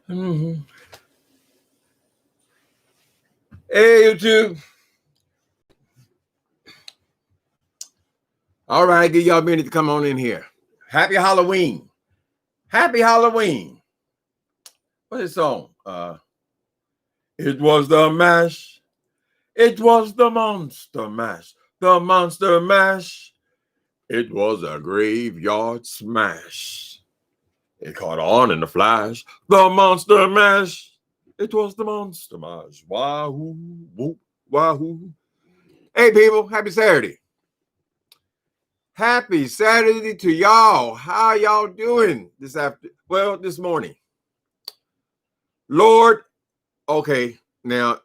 Mm-hmm. Hey, YouTube. All right, get y'all a minute to come on in here. Happy Halloween. Happy Halloween. What's this song? It was the mash. It was the monster mash. The monster mash. It was a graveyard smash. It caught on in a flash. The monster mash. It was the monster mash. Wahoo, whoop, wahoo. Hey, people, happy Saturday. Happy Saturday to y'all. How y'all doing this morning? Lord, okay, now,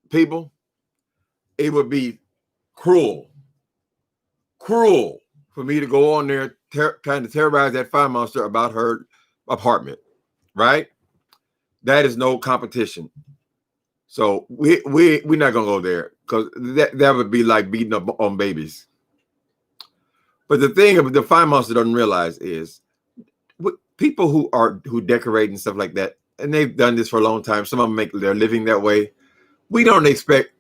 people, it would be cruel for me to go on there trying to terrorize that fire monster about her apartment, right? That is no competition. So we're not gonna go there because that would be like beating up on babies. But the thing of the fire monster doesn't realize is people who decorate and stuff like that, and they've done this for a long time. Some of them make their living that way. We don't expect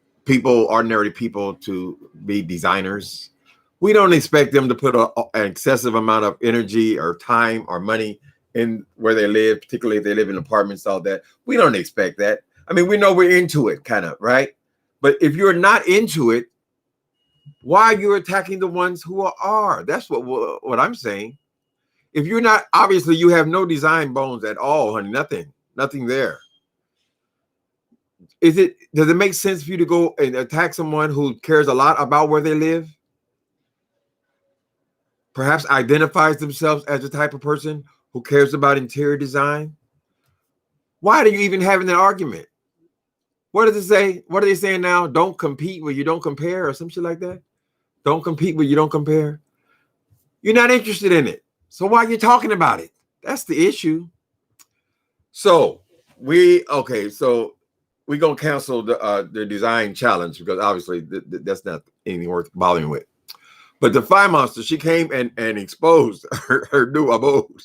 ordinary people to be designers. We don't expect them to put an excessive amount of energy or time or money in where they live, particularly if they live in apartments, all that. We don't expect that. I mean, we know we're into it, kind of, right? But if you're not into it, why are you attacking the ones who are? That's what I'm saying. If you're not, obviously you have no design bones at all, honey. Nothing there. Does it make sense for you to go and attack someone who cares a lot about where they live? Perhaps identifies themselves as the type of person who cares about interior design? Why are you even having an argument? What does it say? What are they saying now? Don't compete where you don't compare, or some shit like that? Don't compete where you don't compare. You're not interested in it. So why are you talking about it? That's the issue. So we're gonna cancel the design challenge because obviously that's not anything worth bothering with. But the fire monster, she came and exposed her new abode.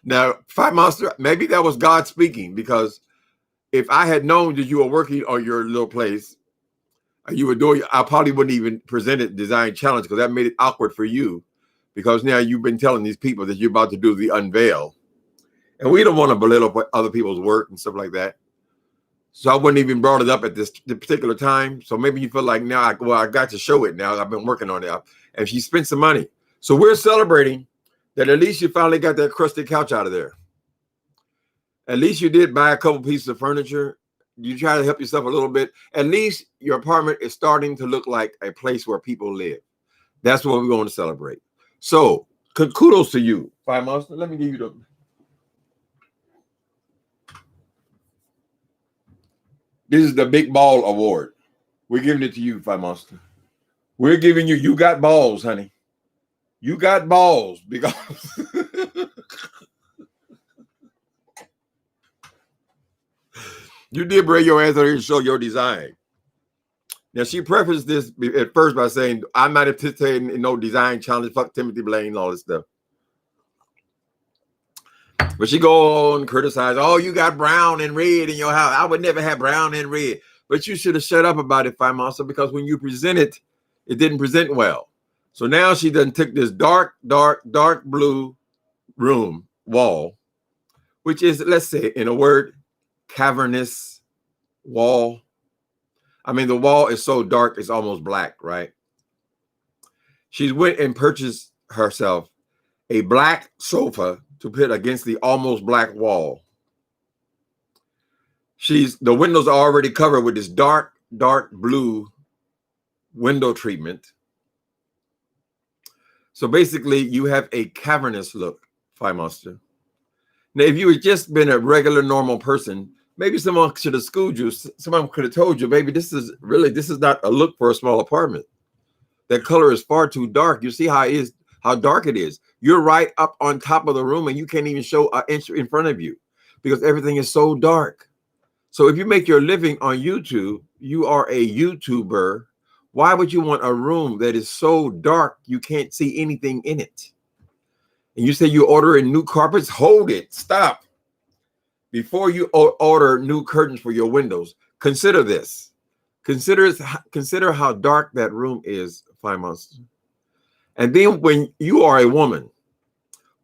Now, fire monster, maybe that was God speaking, because if I had known that you were working on your little place, you were doing, I probably wouldn't even present it design challenge, because that made it awkward for you, because now you've been telling these people that you're about to do the unveil. And we don't want to belittle other people's work and stuff like that. So I wouldn't even brought it up at this particular time. So maybe you feel like now, I got to show it now. I've been working on it. And she spent some money. So we're celebrating that at least you finally got that crusty couch out of there. At least you did buy a couple pieces of furniture. You try to help yourself a little bit. At least your apartment is starting to look like a place where people live. That's what we're going to celebrate. So kudos to you, Fire Monster. Let me give you the... This is the Big Ball Award. We're giving it to you, Fire Monster. We're giving you got balls, honey. You got balls, because you did bring your ass out here and show your design. Now, she prefaced this at first by saying, I'm not participating in no design challenge, fuck Timothy Blaine, all this stuff. But she go on and criticize, oh, you got brown and red in your house. I would never have brown and red. But you should have shut up about it, Fire Monster, because when you present it, it didn't present well. So now she done took this dark blue room wall, which is, let's say, in a word, cavernous wall. I mean, the wall is so dark, it's almost black, right? She went and purchased herself a black sofa to put against the almost black wall. The windows are already covered with this dark blue window treatment. So basically, you have a cavernous look, Fire Monster. Now, if you had just been a regular, normal person, maybe someone should have schooled you. Someone could have told you, baby, this is not a look for a small apartment. That color is far too dark. You see how dark it is. You're right up on top of the room, and you can't even show an inch in front of you because everything is so dark. So if you make your living on YouTube, you are a YouTuber Why would you want a room that is so dark you can't see anything in it? And you say you order in new carpets? Hold it. Stop. Before you order new curtains for your windows, consider this. Consider how dark that room is, Fine Monster. And then when you are a woman,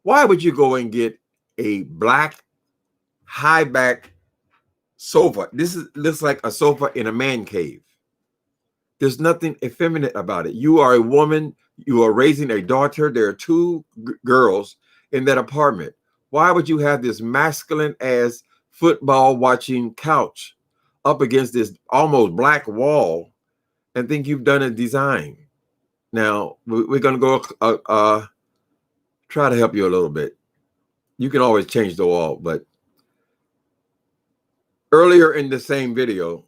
why would you go and get a black high back sofa? Looks like a sofa in a man cave. There's nothing effeminate about it. You are a woman. You are raising a daughter. There are two girls in that apartment. Why would you have this masculine ass football watching couch up against this almost black wall and think you've done a design? Now, we're going to go try to help you a little bit. You can always change the wall, but earlier in the same video,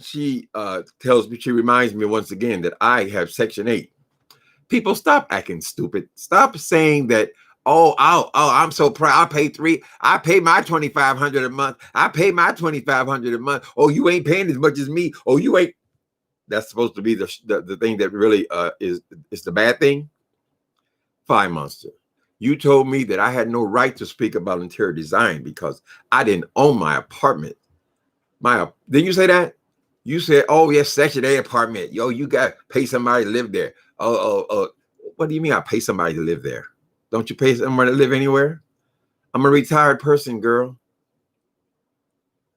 she reminds me once again that I have Section 8. People, stop acting stupid. Stop saying that, I'm so proud. I pay my $2,500 a month. I pay my $2,500 a month. Oh, you ain't paying as much as me. Oh, you ain't. That's supposed to be the thing that really is the bad thing. Fine Monster. You told me that I had no right to speak about interior design because I didn't own my apartment. Didn't you say that? You said, oh, yes, Section 8 apartment. Yo, you got to pay somebody to live there. What do you mean I pay somebody to live there? Don't you pay somebody to live anywhere? I'm a retired person, girl.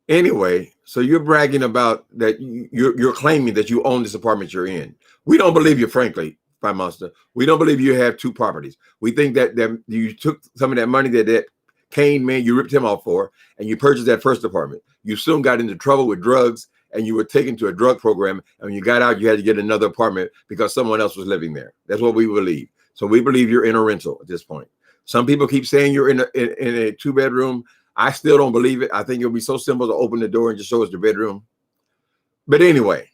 Anyway, so you're bragging about that you're claiming that you own this apartment you're in. We don't believe you, frankly, Prime Monster. We don't believe you have two properties. We think that you took some of that money that Kane man, you ripped him off for, and you purchased that first apartment. You soon got into trouble with drugs, and you were taken to a drug program, and when you got out, you had to get another apartment because someone else was living there. That's what we believe. So we believe you're in a rental at this point. Some people keep saying you're in a two-bedroom. I still don't believe it. I think it'll be so simple to open the door and just show us the bedroom. But anyway,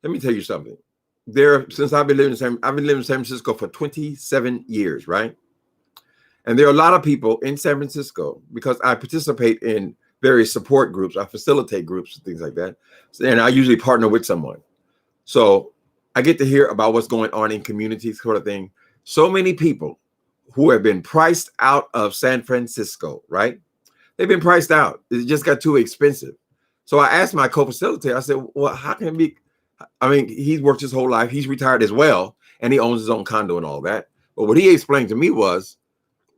let me tell you something. Since I've been living in San Francisco for 27 years, right? And there are a lot of people in San Francisco because I participate in various support groups. I facilitate groups and things like that. And I usually partner with someone. So I get to hear about what's going on in communities, sort of thing. So many people who have been priced out of San Francisco, right? They've been priced out. It just got too expensive. So I asked my co-facilitator, I said, well, how can it be? I mean, he's worked his whole life. He's retired as well. And he owns his own condo and all that. But what he explained to me was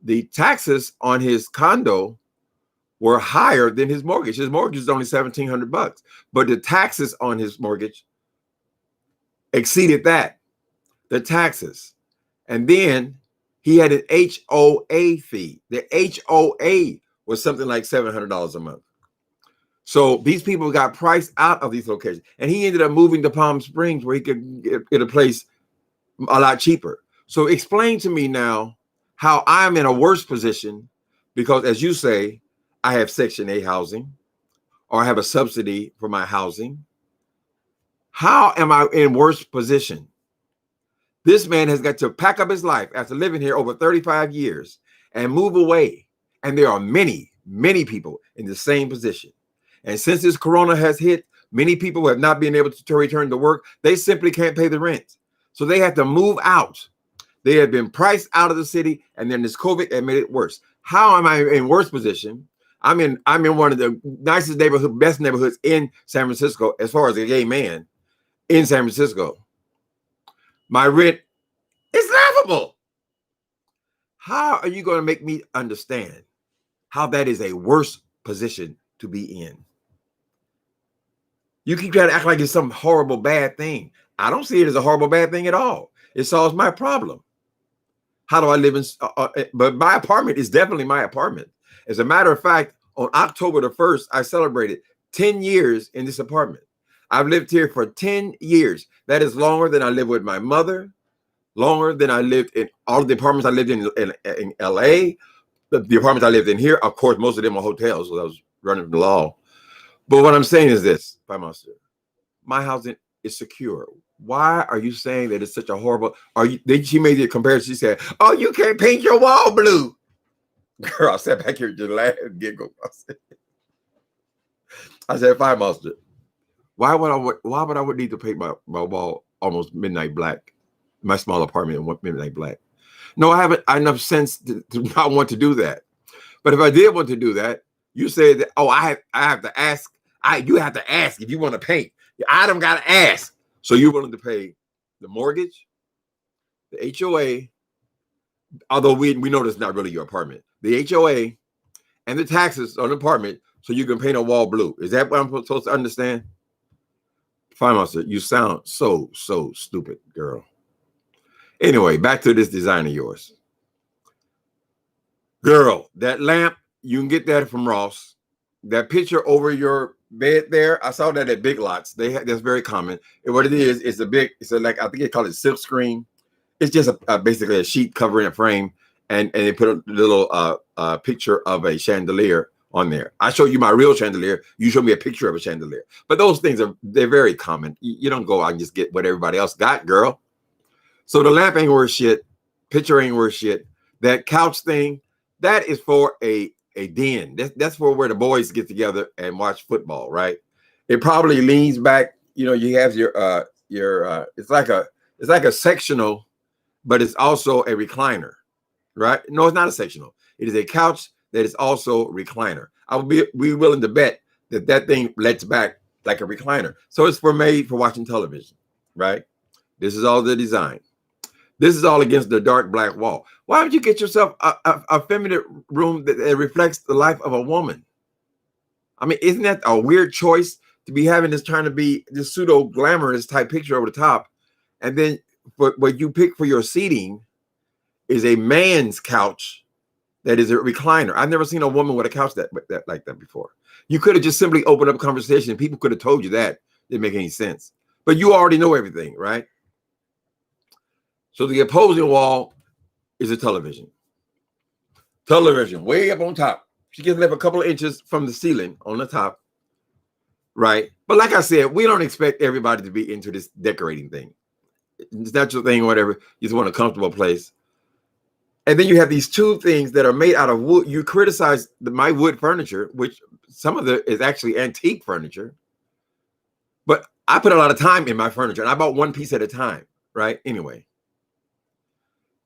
the taxes on his condo were higher than his mortgage. His mortgage is only $1,700, but the taxes on his mortgage exceeded that, the taxes. And then he had an HOA fee. The HOA was something like $700 a month. So these people got priced out of these locations. And he ended up moving to Palm Springs where he could get a place a lot cheaper. So explain to me now how I'm in a worse position because, as you say, I have Section 8 housing or I have a subsidy for my housing. How am I in worse position? This man has got to pack up his life after living here over 35 years and move away. And there are many, many people in the same position. And since this corona has hit, many people have not been able to return to work. They simply can't pay the rent. So they have to move out. They have been priced out of the city, and then this COVID has made it worse. How am I in worse position? I'm in one of the nicest neighborhoods, best neighborhoods in San Francisco, as far as a gay man in San Francisco. My rent is laughable. How are you going to make me understand how that is a worse position to be in? You keep trying to act like it's some horrible bad thing. I don't see it as a horrible bad thing at all. It solves my problem. How do I live in? But my apartment is definitely my apartment. As a matter of fact, on October the 1st, I celebrated 10 years in this apartment. I've lived here for 10 years. That is longer than I lived with my mother, longer than I lived in all of the apartments I lived in LA, the apartments I lived in here. Of course, most of them are hotels, so I was running from the law. But what I'm saying is this, Prime Minister, my housing is secure. Why are you saying that it's such a horrible? She made the comparison. She said, "Oh, you can't paint your wall blue." Girl, I sat back here just laugh and giggle. I said, "Fine, Monster. Why would I would need to paint my wall almost midnight black? My small apartment in midnight black. No, I haven't enough sense to not want to do that. But if I did want to do that, you say that, oh, I have to ask. You have to ask if you want to paint. I don't got to ask. So you're willing to pay the mortgage, the HOA, although we know that's not really your apartment, the HOA, and the taxes on the apartment, so you can paint a wall blue. Is that what I'm supposed to understand? Fine, Monster, you sound so stupid, girl. Anyway, back to this design of yours. Girl, that lamp, you can get that from Ross. That picture over your bed there, I saw that at Big Lots. That's very common. And what it is, it's like, I think they call it silk screen. It's just basically a sheet covering a frame, and they put a little picture of a chandelier on there. I showed you my real chandelier. You showed me a picture of a chandelier. But those things they're very common. You don't go out and just get what everybody else got, girl. So the lamp ain't worth shit. Picture ain't worth shit. That couch thing, that is for a den. That's for where the boys get together and watch football, right? It probably leans back. You know, you have your it's like a sectional, but it's also a recliner, right? No, it's not a sectional. It is a couch that is also a recliner. I would be willing to bet that thing lets back like a recliner. So it's made for watching television, right? This is all the design. This is all against the dark black wall. Why would you get yourself a feminine room that reflects the life of a woman? I mean, isn't that a weird choice to be having this, trying to be this pseudo glamorous type picture over the top? And then what you pick for your seating is a man's couch that is a recliner. I've never seen a woman with a couch like that before. You could have just simply opened up a conversation. People could have told you that. Didn't make any sense. But you already know everything, right? So the opposing wall is a television. Television way up on top. She gets left a couple of inches from the ceiling on the top, right? But like I said, we don't expect everybody to be into this decorating thing. It's not your thing, whatever. You just want a comfortable place. And then you have these two things that are made out of wood. You criticize my wood furniture, which some of it is actually antique furniture. But I put a lot of time in my furniture, and I bought one piece at a time, right? Anyway.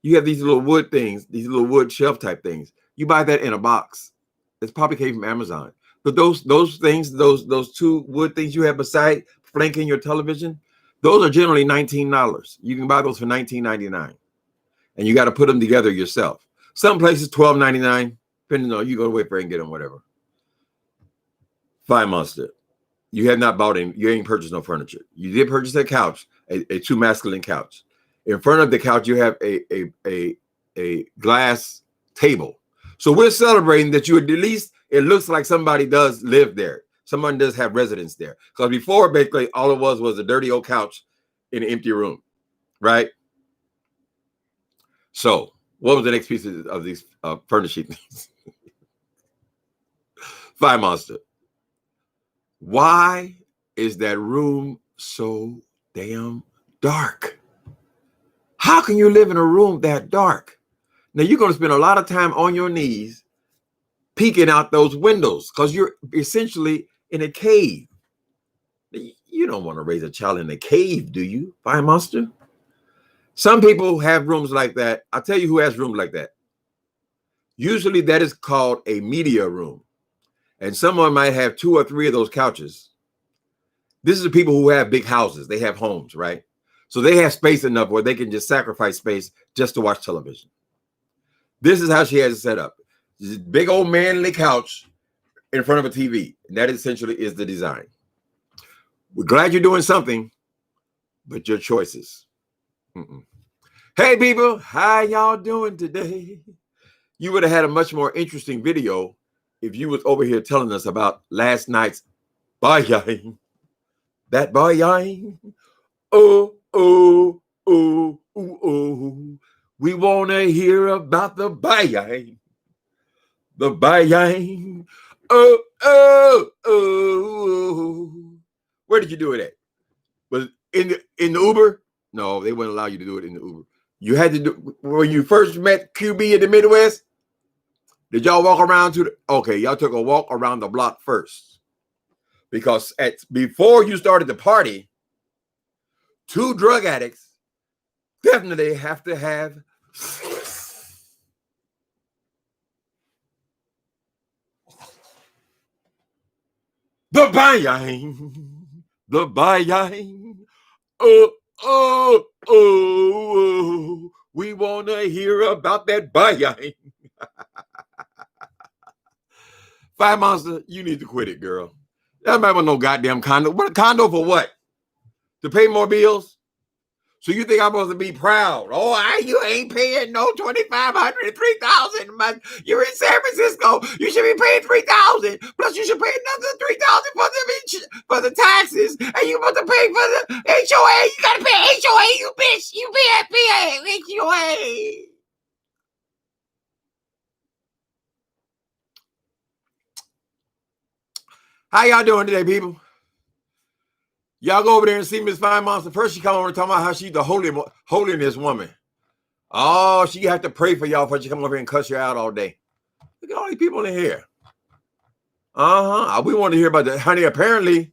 You have these little wood things, these little wood shelf type things. You buy that in a box. It's probably came from Amazon. But those things, those two wood things you have beside flanking your television, those are generally $19. You can buy those for $19.99. And you got to put them together yourself. Some places $12.99, depending on, you go to Wayfair and get them, whatever. Fine, Monster. You have not bought any, you ain't purchased no furniture. You did purchase a couch, a too masculine couch. In front of the couch, you have a glass table. So we're celebrating that you at least, it looks like somebody does live there. Someone does have residence there. Because before, basically, all it was a dirty old couch in an empty room, right? So what was the next piece of these furnishing things? Fine, Monster. Why is that room so damn dark? How can you live in a room that dark? Now, you're going to spend a lot of time on your knees peeking out those windows because you're essentially in a cave. You don't want to raise a child in a cave, do you, Fine Monster? Some people have rooms like that. I'll tell you who has rooms like that. Usually that is called a media room. And someone might have 2 or 3 of those couches. This is the people who have big houses. They have homes, right? So they have space enough where they can just sacrifice space just to watch television. This is how she has it set up. This big old manly couch in front of a TV. And that essentially is the design. We're glad you're doing something, but your choices. Hey, people, how y'all doing today? You would have had a much more interesting video if you was over here telling us about last night's bayang. That bayang. Oh, oh, oh, oh, oh. We want to hear about the bayang. The bayang. Oh, oh, oh. Where did you do it at? Was it in the Uber? No, they wouldn't allow you to do it in the Uber. You had to do, when you first met QB in the Midwest, did y'all walk around okay, y'all took a walk around the block first. Because before you started the party, 2 drug addicts definitely have to have the buying, the buying. Oh, oh, oh, we want to hear about that buying. Fire Monster, you need to quit it, girl. That might want no goddamn condo. What a condo for what? To pay more bills? So you think I'm supposed to be proud? Oh, you ain't paying no $2,500, $3,000 a month. You're in San Francisco. You should be paying $3,000. Plus, you should pay another $3,000 for the taxes, and you supposed to pay for the HOA. You gotta pay HOA, you bitch. You pay HOA. How y'all doing today, people? Y'all go over there and see Miss Fine Monster. First, she come over and talk about how she's the holiness woman. Oh, she have to pray for y'all before she come over here and cuss you out all day. Look at all these people in here. We want to hear about that. Honey, apparently,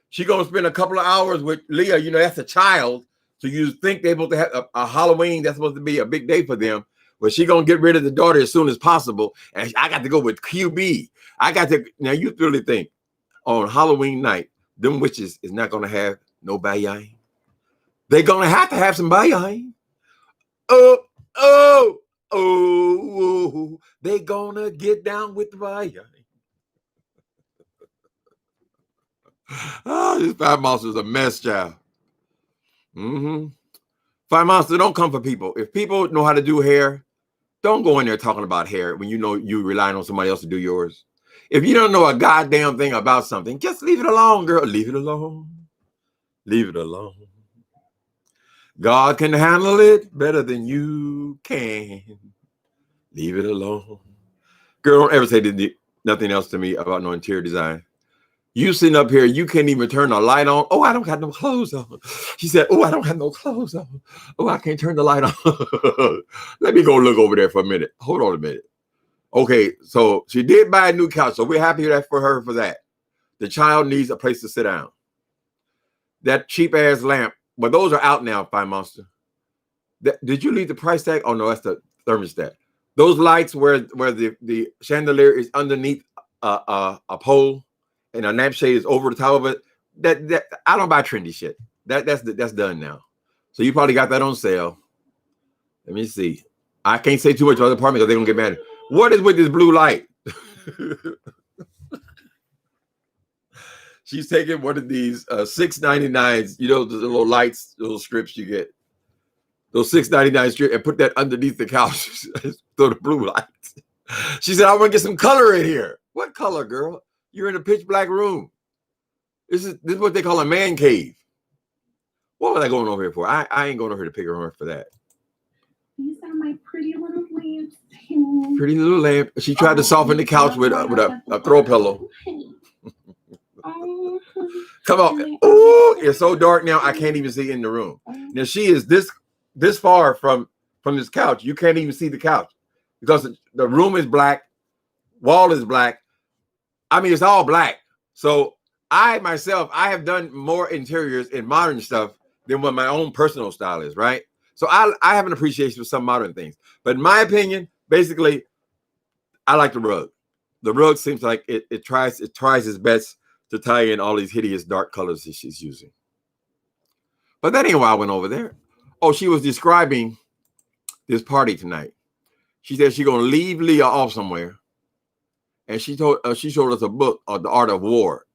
she going to spend a couple of hours with Leah. You know, that's a child. So you think they're supposed to have a Halloween. That's supposed to be a big day for them. But she going to get rid of the daughter as soon as possible. And I got to go with QB. Now you really think on Halloween night, them witches is not going to have no bayain. They're going to have some bayain. Oh, they gonna get down with the bayain. This Fire Monster is a mess, child. Fire Monster, don't come for people. If people know how to do hair, don't go in there talking about hair when you know you relying on somebody else to do yours. If you don't know a goddamn thing about something, just leave it alone, girl. Leave it alone. Leave it alone. God can handle it better than you can. Leave it alone. Girl, don't ever say nothing else to me about no interior design. You sitting up here, you can't even turn the light on. Oh, I don't have no clothes on. She said, oh, I don't have no clothes on. Oh, I can't turn the light on. Let me go look over there for a minute. Hold on a minute. Okay, so she did buy a new couch, so we're happy for her for that. The child needs a place to sit down. That cheap-ass lamp, but those are out now, Fire Monster. Did you leave the price tag? Oh, no, that's the thermostat. Those lights where the chandelier is underneath a pole and a lampshade is over the top of it. That I don't buy trendy shit. That's done now. So you probably got that on sale. Let me see. I can't say too much about the apartment because they're gonna get mad. What is with this blue light? She's taking one of these $6.99s. You know, the little lights, little strips you get. Those $6.99 strips and put that underneath the couch. So the blue lights. She said, I want to get some color in here. What color, girl? You're in a pitch black room. This is what they call a man cave. What was I going over here for? I ain't going over here to pick her up for that. These are my pretty little lamps. Pretty little lamp. She tried to soften the couch with a throw pillow. Come on. Oh, it's so dark now. I can't even see in the room. Now she is this far from this couch. You can't even see the couch because the room is black, wall is black. I mean, it's all black. So I have done more interiors in modern stuff than what my own personal style is, right? So I have an appreciation for some modern things. But in my opinion, basically, I like the rug. The rug seems like it tries its best to tie in all these hideous dark colors that she's using. But that ain't why I went over there. Oh, she was describing this party tonight. She said she's gonna leave Leah off somewhere. And she showed us a book of The Art of War.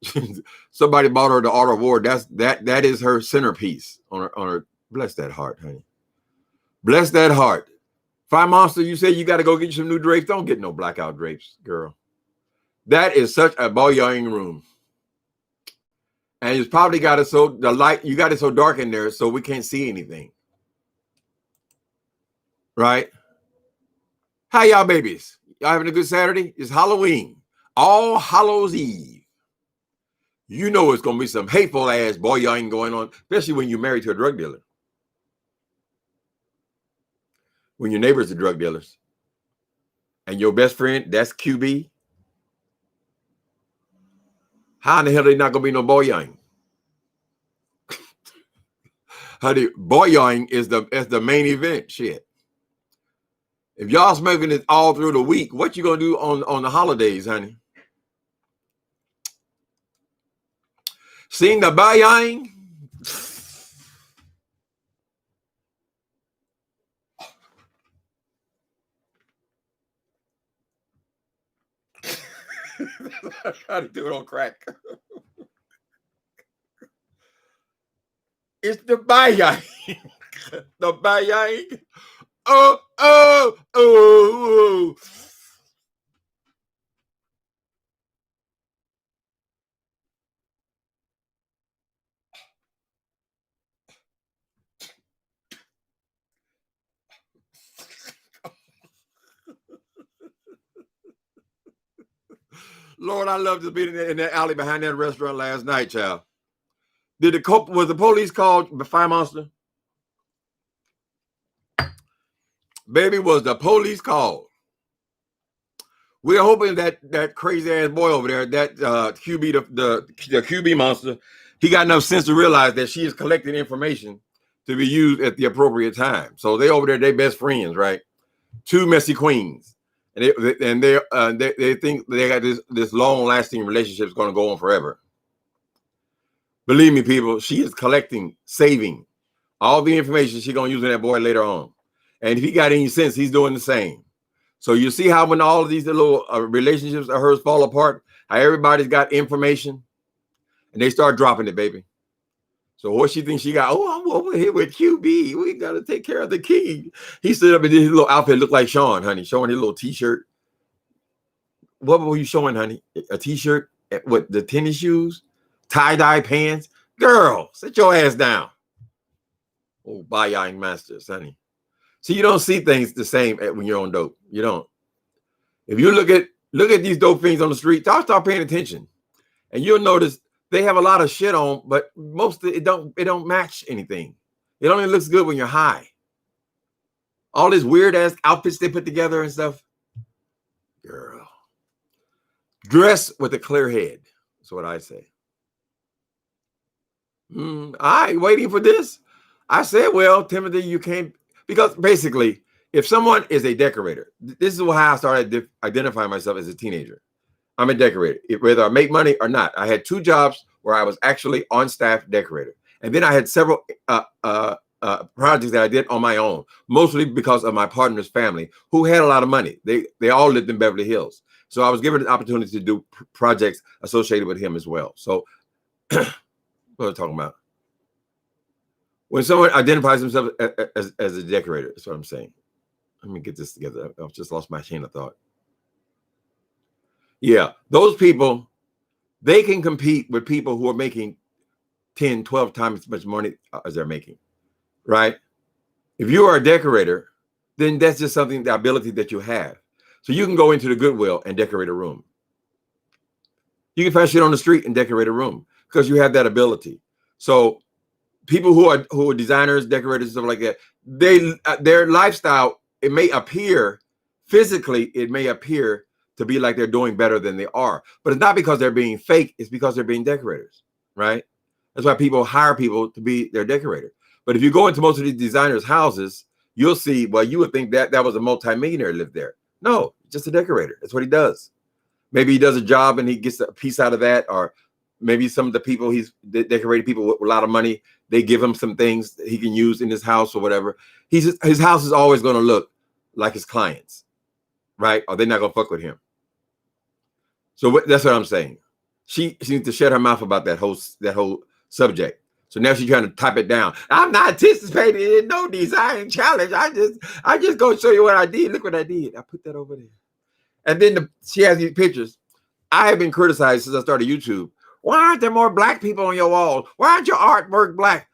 Somebody bought her The Art of War. That is her centerpiece on her. Bless that heart, honey. Bless that heart. Fire Monster, you say you got to go get you some new drapes. Don't get no blackout drapes, girl. That is such a boyang room. And it's probably got it so the light, you got it so dark in there so we can't see anything. Right? How y'all babies? Y'all having a good Saturday? It's Halloween. All Hallows Eve. You know it's gonna be some hateful ass boyang going on, especially when you're married to a drug dealer. When your neighbors are drug dealers. And your best friend, that's QB. How in the hell are they not gonna be no boyoing? Boyoing is the main event. Shit. If y'all smoking it all through the week, what you gonna do on the holidays, honey? Sing the boyoing. How to do it on crack. It's the boyoing. The boyoing. Oh, oh, oh, oh. Lord, I love to be in that alley behind that restaurant last night, child. Was the police called the fire monster? Baby, was the police called? We're hoping that crazy ass boy over there, that QB, the QB monster, he got enough sense to realize that she is collecting information to be used at the appropriate time. So they over there, they best friends, right? Two messy queens, and they think they got this long lasting relationship is going to go on forever. Believe me, people, she is collecting, saving all the information she's going to use on that boy later on. And if he got any sense, he's doing the same. So you see how when all of these little relationships of hers fall apart, how everybody's got information and they start dropping it, baby. So what she thinks she got, oh, I'm over here with QB. We got to take care of the king. He stood up and his little outfit looked like Sean, honey, showing his little t-shirt. What were you showing, honey? A t-shirt with the tennis shoes, tie-dye pants? Girl, sit your ass down. Oh, buying masters, honey. See, you don't see things the same when you're on dope. You don't. If you look at these dope fiends on the street, start paying attention, and you'll notice they have a lot of shit on, but most of it don't match anything. It only looks good when you're high. All these weird ass outfits they put together and stuff. Girl, dress with a clear head. That's what I say. I waiting for this. I said, well, Timothy, you can't, because basically, if someone is a decorator, this is how I started identifying myself as a teenager. I'm a decorator, whether I make money or not. I had 2 jobs where I was actually on staff decorator. And then I had several projects that I did on my own, mostly because of my partner's family, who had a lot of money. They all lived in Beverly Hills. So I was given an opportunity to do projects associated with him as well. So what are we talking about? When someone identifies himself as a decorator, that's what I'm saying. Let me get this together. I've just lost my chain of thought. Yeah, those people, they can compete with people who are making 10, 12 times as much money as they're making, right? If you are a decorator, then that's just something, the ability that you have. So you can go into the Goodwill and decorate a room. You can find shit on the street and decorate a room because you have that ability. So people who are designers, decorators, stuff like that, their lifestyle, it may appear physically, it may appear to be like they're doing better than they are, but it's not because they're being fake. It's because they're being decorators, right? That's why people hire people to be their decorator. But if you go into most of these designers' houses, you'll see, well, you would think that was a multimillionaire lived there. No, just a decorator. That's what he does. Maybe he does a job and he gets a piece out of that, or maybe some of the people he's decorated, people with a lot of money, they give him some things that he can use in his house or whatever. His house is always going to look like his clients, right? Or they're not going to fuck with him. So that's what I'm saying. She needs to shut her mouth about that whole subject. So now she's trying to type it down. I'm not anticipating in no design challenge. I just go show you what I did. Look what I did. I put that over there. And then she has these pictures. I have been criticized since I started YouTube. Why aren't there more black people on your wall? Why aren't your artwork black?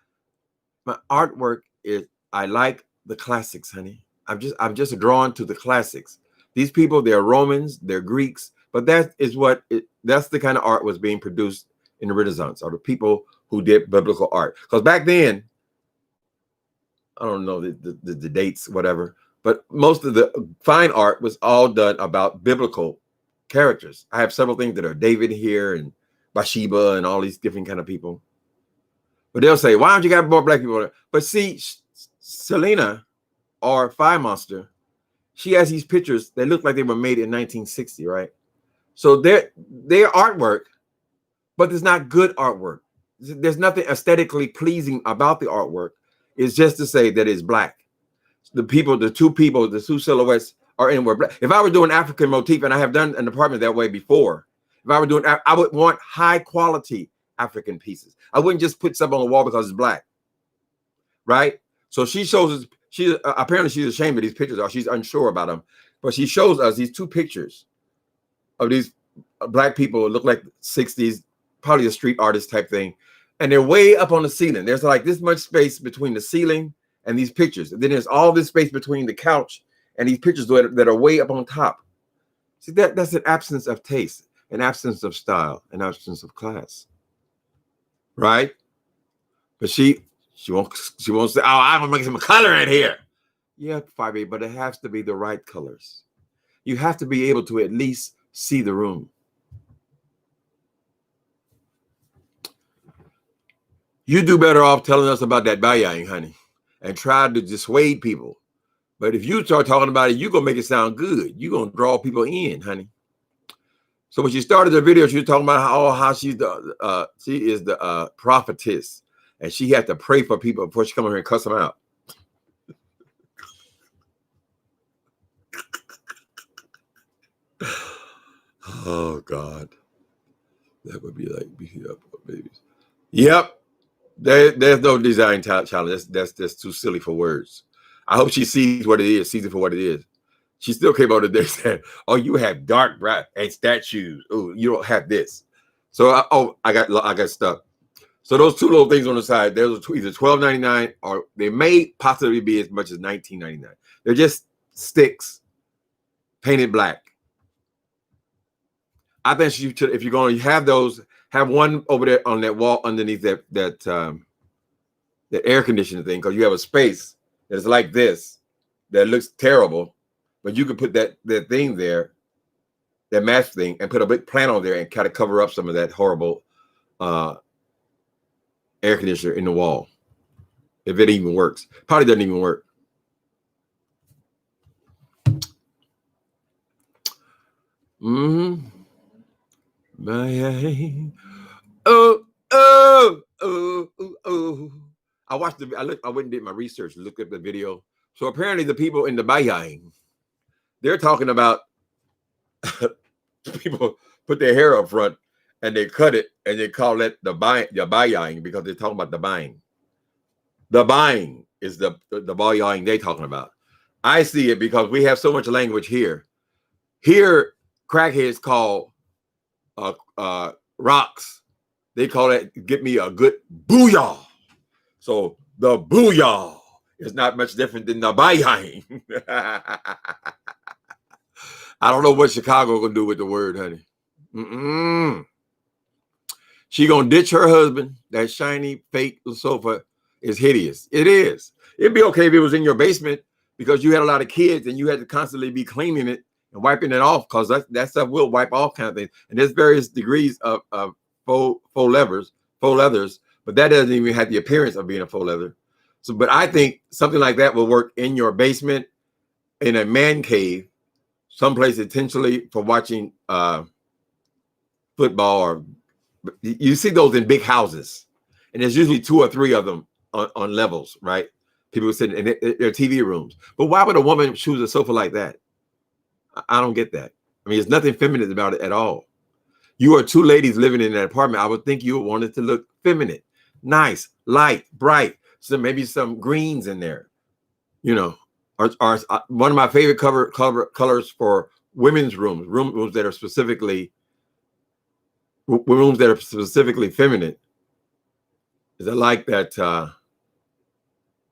My artwork is, I like the classics, honey. I'm just drawn to the classics. These people, they're Romans, they're Greeks, but that's the kind of art was being produced in the Renaissance, or the people who did biblical art. Because back then, I don't know the dates, whatever, but most of the fine art was all done about biblical characters. I have several things that are David here and Bathsheba and all these different kind of people. But they'll say, why don't you got more black people there? But see, Selena or Fire Monster, she has these pictures that look like they were made in 1960, right? So they're artwork, but it's not good artwork. There's nothing aesthetically pleasing about the artwork. It's just to say that it's black. The two silhouettes are anywhere black. If I were doing African motif, and I have done an apartment that way before, if I were doing, I would want high quality African pieces. I wouldn't just put stuff on the wall because it's black, right? So she shows us, apparently she's ashamed of these pictures, or she's unsure about them, but she shows us these two pictures of these black people who look like 60s, probably a street artist type thing, and they're way up on the ceiling. There's like this much space between the ceiling and these pictures, and then there's all this space between the couch and these pictures that are way up on top. See, that's an absence of taste, an absence of style, an absence of class, right? But she won't say, oh, I'm gonna make some color in here. Yeah, 5A, but it has to be the right colors. You have to be able to at least see the room. You do better off telling us about that buying, honey, and try to dissuade people. But if you start talking about it, you're going to make it sound good. You're going to draw people in, honey. So when she started the video, she was talking about how she is the prophetess, and she had to pray for people before she come over here and cuss them out. Oh, God. That would be like beating up babies. Yep. There's no design challenge. That's too silly for words. I hope she sees what it is, sees it for what it is. She still came out there saying, oh, you have dark brown and statues. Oh, you don't have this. So I got stuck. So those two little things on the side, there's either $12.99 or they may possibly be as much as $19.99. They're just sticks painted black. I think if you're going to have those, have one over there on that wall underneath that air conditioning thing, because you have a space that's like this that looks terrible, but you could put that thing there, that match thing, and put a big plant on there and kind of cover up some of that horrible air conditioner in the wall. If it even works, probably doesn't even work. I watched I went and did my research, looked at the video. So apparently the people in the Bayang, they're talking about people put their hair up front and they cut it and they call it the Bayang because they're talking about the buying. The buying is the Bayang they're talking about. I see it because we have so much language here. Here, crackheads call rocks. They call it, get me a good booyah. So the booyah is not much different than the bayang. I don't know what Chicago gonna do with the word, honey. She gonna ditch her husband. That shiny fake sofa is hideous. It is. It'd be okay if it was in your basement because you had a lot of kids and you had to constantly be cleaning it and wiping it off, because that stuff will wipe off kind of things. And there's various degrees of faux leathers, but that doesn't even have the appearance of being a faux leather. So, but I think something like that will work in your basement, in a man cave, someplace intentionally for watching football, or you see those in big houses, and there's usually 2 or 3 of them on levels, right? People sitting in their TV rooms. But why would a woman choose a sofa like that? I don't get that. I mean, there's nothing feminine about it at all. You are 2 ladies living in that apartment. I would think you would want it to look feminine, nice, light, bright. So maybe some greens in there, you know. Or one of my favorite colors for women's rooms that are specifically feminine, is I like that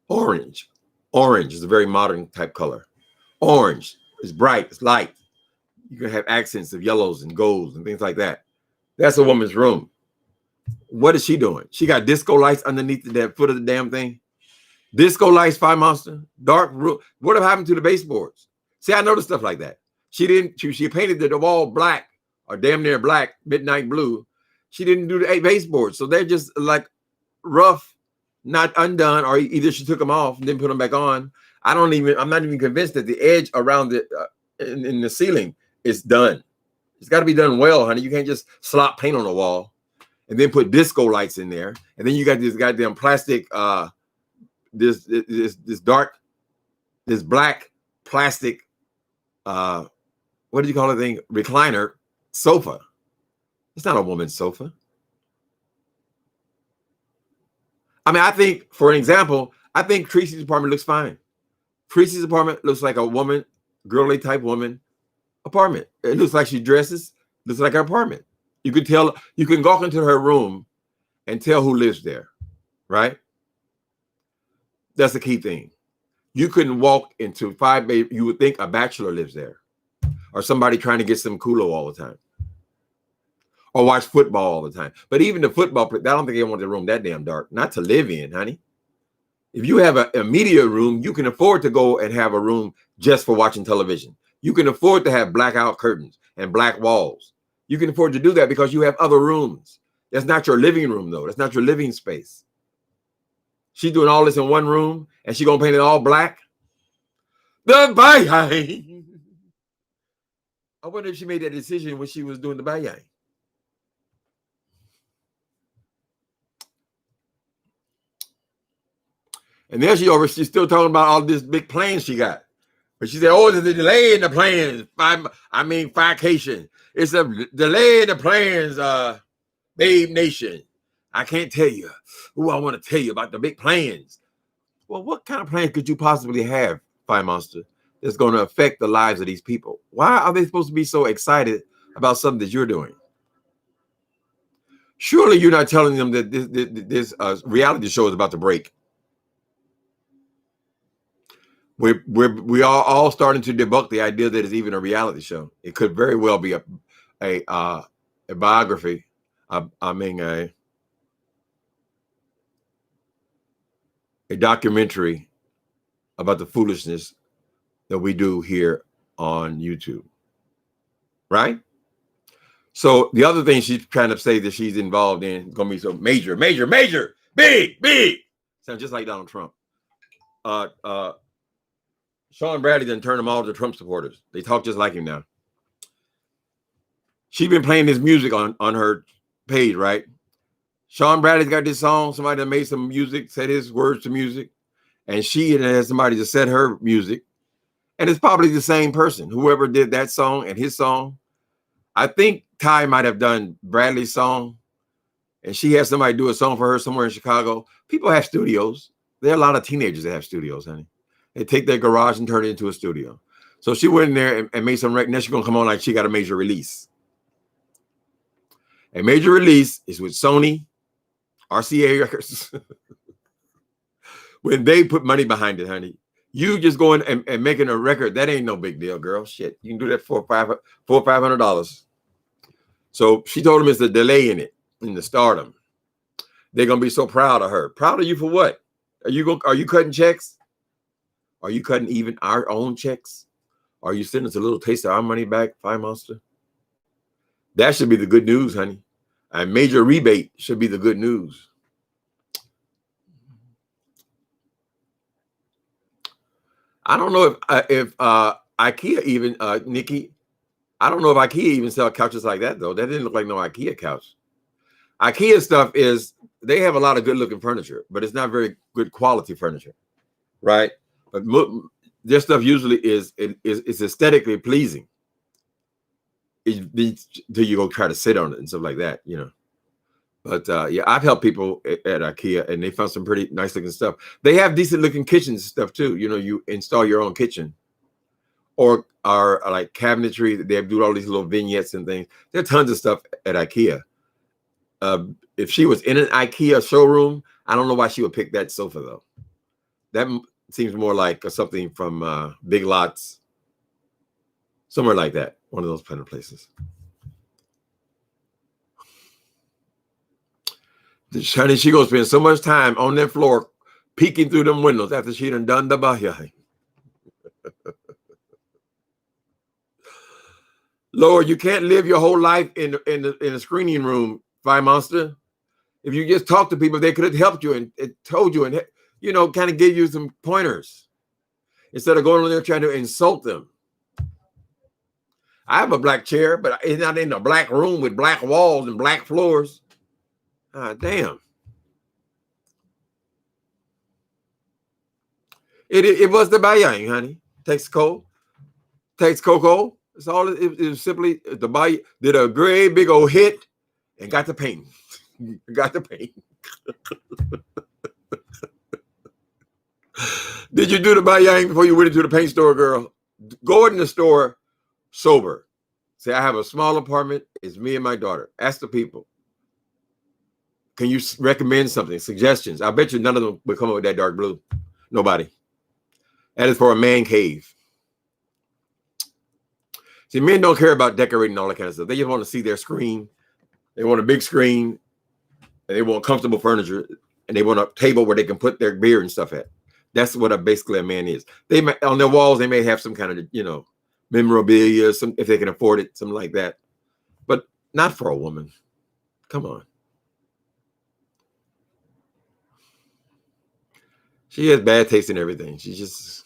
orange. Orange is a very modern type color. Orange is bright, it's light. You can have accents of yellows and golds and things like that. That's a woman's room. What is she doing? She got disco lights underneath the foot of the damn thing. Disco lights, Fire Monster, dark room. What happened to the baseboards? See, I noticed stuff like that. She painted the wall black, or damn near black, midnight blue. She didn't do the 8 baseboards. So they're just like rough, not undone, or either she took them off and then put them back on. I'm not even convinced that the edge around the in the ceiling is done. It's got to be done well, honey. You can't just slop paint on the wall and then put disco lights in there. And then you got this goddamn plastic, this black plastic, what do you call it thing? Recliner sofa. It's not a woman's sofa. I mean, I think, for an example, I think Tracy's apartment looks fine. Tracy's apartment looks like a woman, girly type woman apartment. It looks like she dresses, looks like her apartment. You can tell, you can walk into her room and tell who lives there, right? That's the key thing. You couldn't walk into 5 Bay, you would think a bachelor lives there or somebody trying to get some culo all the time or watch football all the time. But even the football, I don't think they want the room that damn dark, not to live in, honey. If you have a media room, you can afford to go and have a room just for watching television. You can afford to have blackout curtains and black walls. You can afford to do that because you have other rooms. That's not your living room, though. That's not your living space. She's doing all this in one room, and she's going to paint it all black. The bayang. I wonder if she made that decision when she was doing the bayang. And then she's still talking about all this big plans she got. But she said, oh, there's a delay in the plans. Fication. It's a delay in the plans, Babe Nation. I can't tell you. Ooh, I want to tell you about the big plans. Well, what kind of plans could you possibly have, Fire Monster, that's going to affect the lives of these people? Why are they supposed to be so excited about something that you're doing? Surely you're not telling them that this reality show is about to break. We are all starting to debunk the idea that it's even a reality show. It could very well be a biography. A documentary about the foolishness that we do here on YouTube, right? So the other thing she's trying to say that she's involved in is going to be so major, big. Sounds just like Donald Trump. Sean Bradley done turned them all to Trump supporters. They talk just like him now. She's been playing this music on her page, right? Sean Bradley's got this song. Somebody that made some music, set his words to music. And she has somebody to set her music. And it's probably the same person. Whoever did that song and his song. I think Ty might have done Bradley's song. And she has somebody do a song for her somewhere in Chicago. People have studios. There are a lot of teenagers that have studios, honey. They take their garage and turn it into a studio. So she went in there and made some record. Now she's going to come on like she got a major release. A major release is with Sony, RCA Records. When they put money behind it, honey. You just going and making a record, that ain't no big deal, girl. Shit, you can do that for $500. So she told him it's a delay in it, in the stardom. They're going to be so proud of her. Proud of you for what? Are you cutting checks? Are you cutting even our own checks? Are you sending us a little taste of our money back, Fire Monster? That should be the good news, honey. A major rebate should be the good news. I don't know if IKEA even, Nikki, I don't know if IKEA even sell couches like that, though. That didn't look like no IKEA couch. IKEA stuff is, they have a lot of good-looking furniture, but it's not very good quality furniture, right? But their stuff usually is aesthetically pleasing. Till you go try to sit on it and stuff like that, you know. But yeah, I've helped people at IKEA, and they found some pretty nice looking stuff. They have decent looking kitchens and stuff too. You know, you install your own kitchen, or like cabinetry. They do all these little vignettes and things. There are tons of stuff at IKEA. If she was in an IKEA showroom, I don't know why she would pick that sofa though. That seems more like something from Big Lots, somewhere like that. One of those kind of places. Honey, she gonna spend so much time on that floor peeking through them windows after she done the bahia. Lord, you can't live your whole life in a screening room Fire Monster. If you just talk to people, they could have helped you and told you and, you know, kind of gave you some pointers instead of going on there trying to insult them. I have a black chair, but it's not in a black room with black walls and black floors. Ah, damn. It was the Bayang, honey. Texaco. It's all it was simply the Bayang did a great big old hit and got the paint. Got the paint. Did you do the Bayang before you went into the paint store, girl? Go in the store sober. Say, I have a small apartment. It's me and my daughter. Ask the people. Can you recommend something? Suggestions? I bet you none of them would come up with that dark blue. Nobody. That is for a man cave. See, men don't care about decorating and all that kind of stuff. They just want to see their screen. They want a big screen. And they want comfortable furniture. And they want a table where they can put their beer and stuff at. That's what basically a man is. They may, on their walls, they may have some kind of, you know, memorabilia, some if they can afford it, something like that. But not for a woman. Come on. She has bad taste in everything. She just...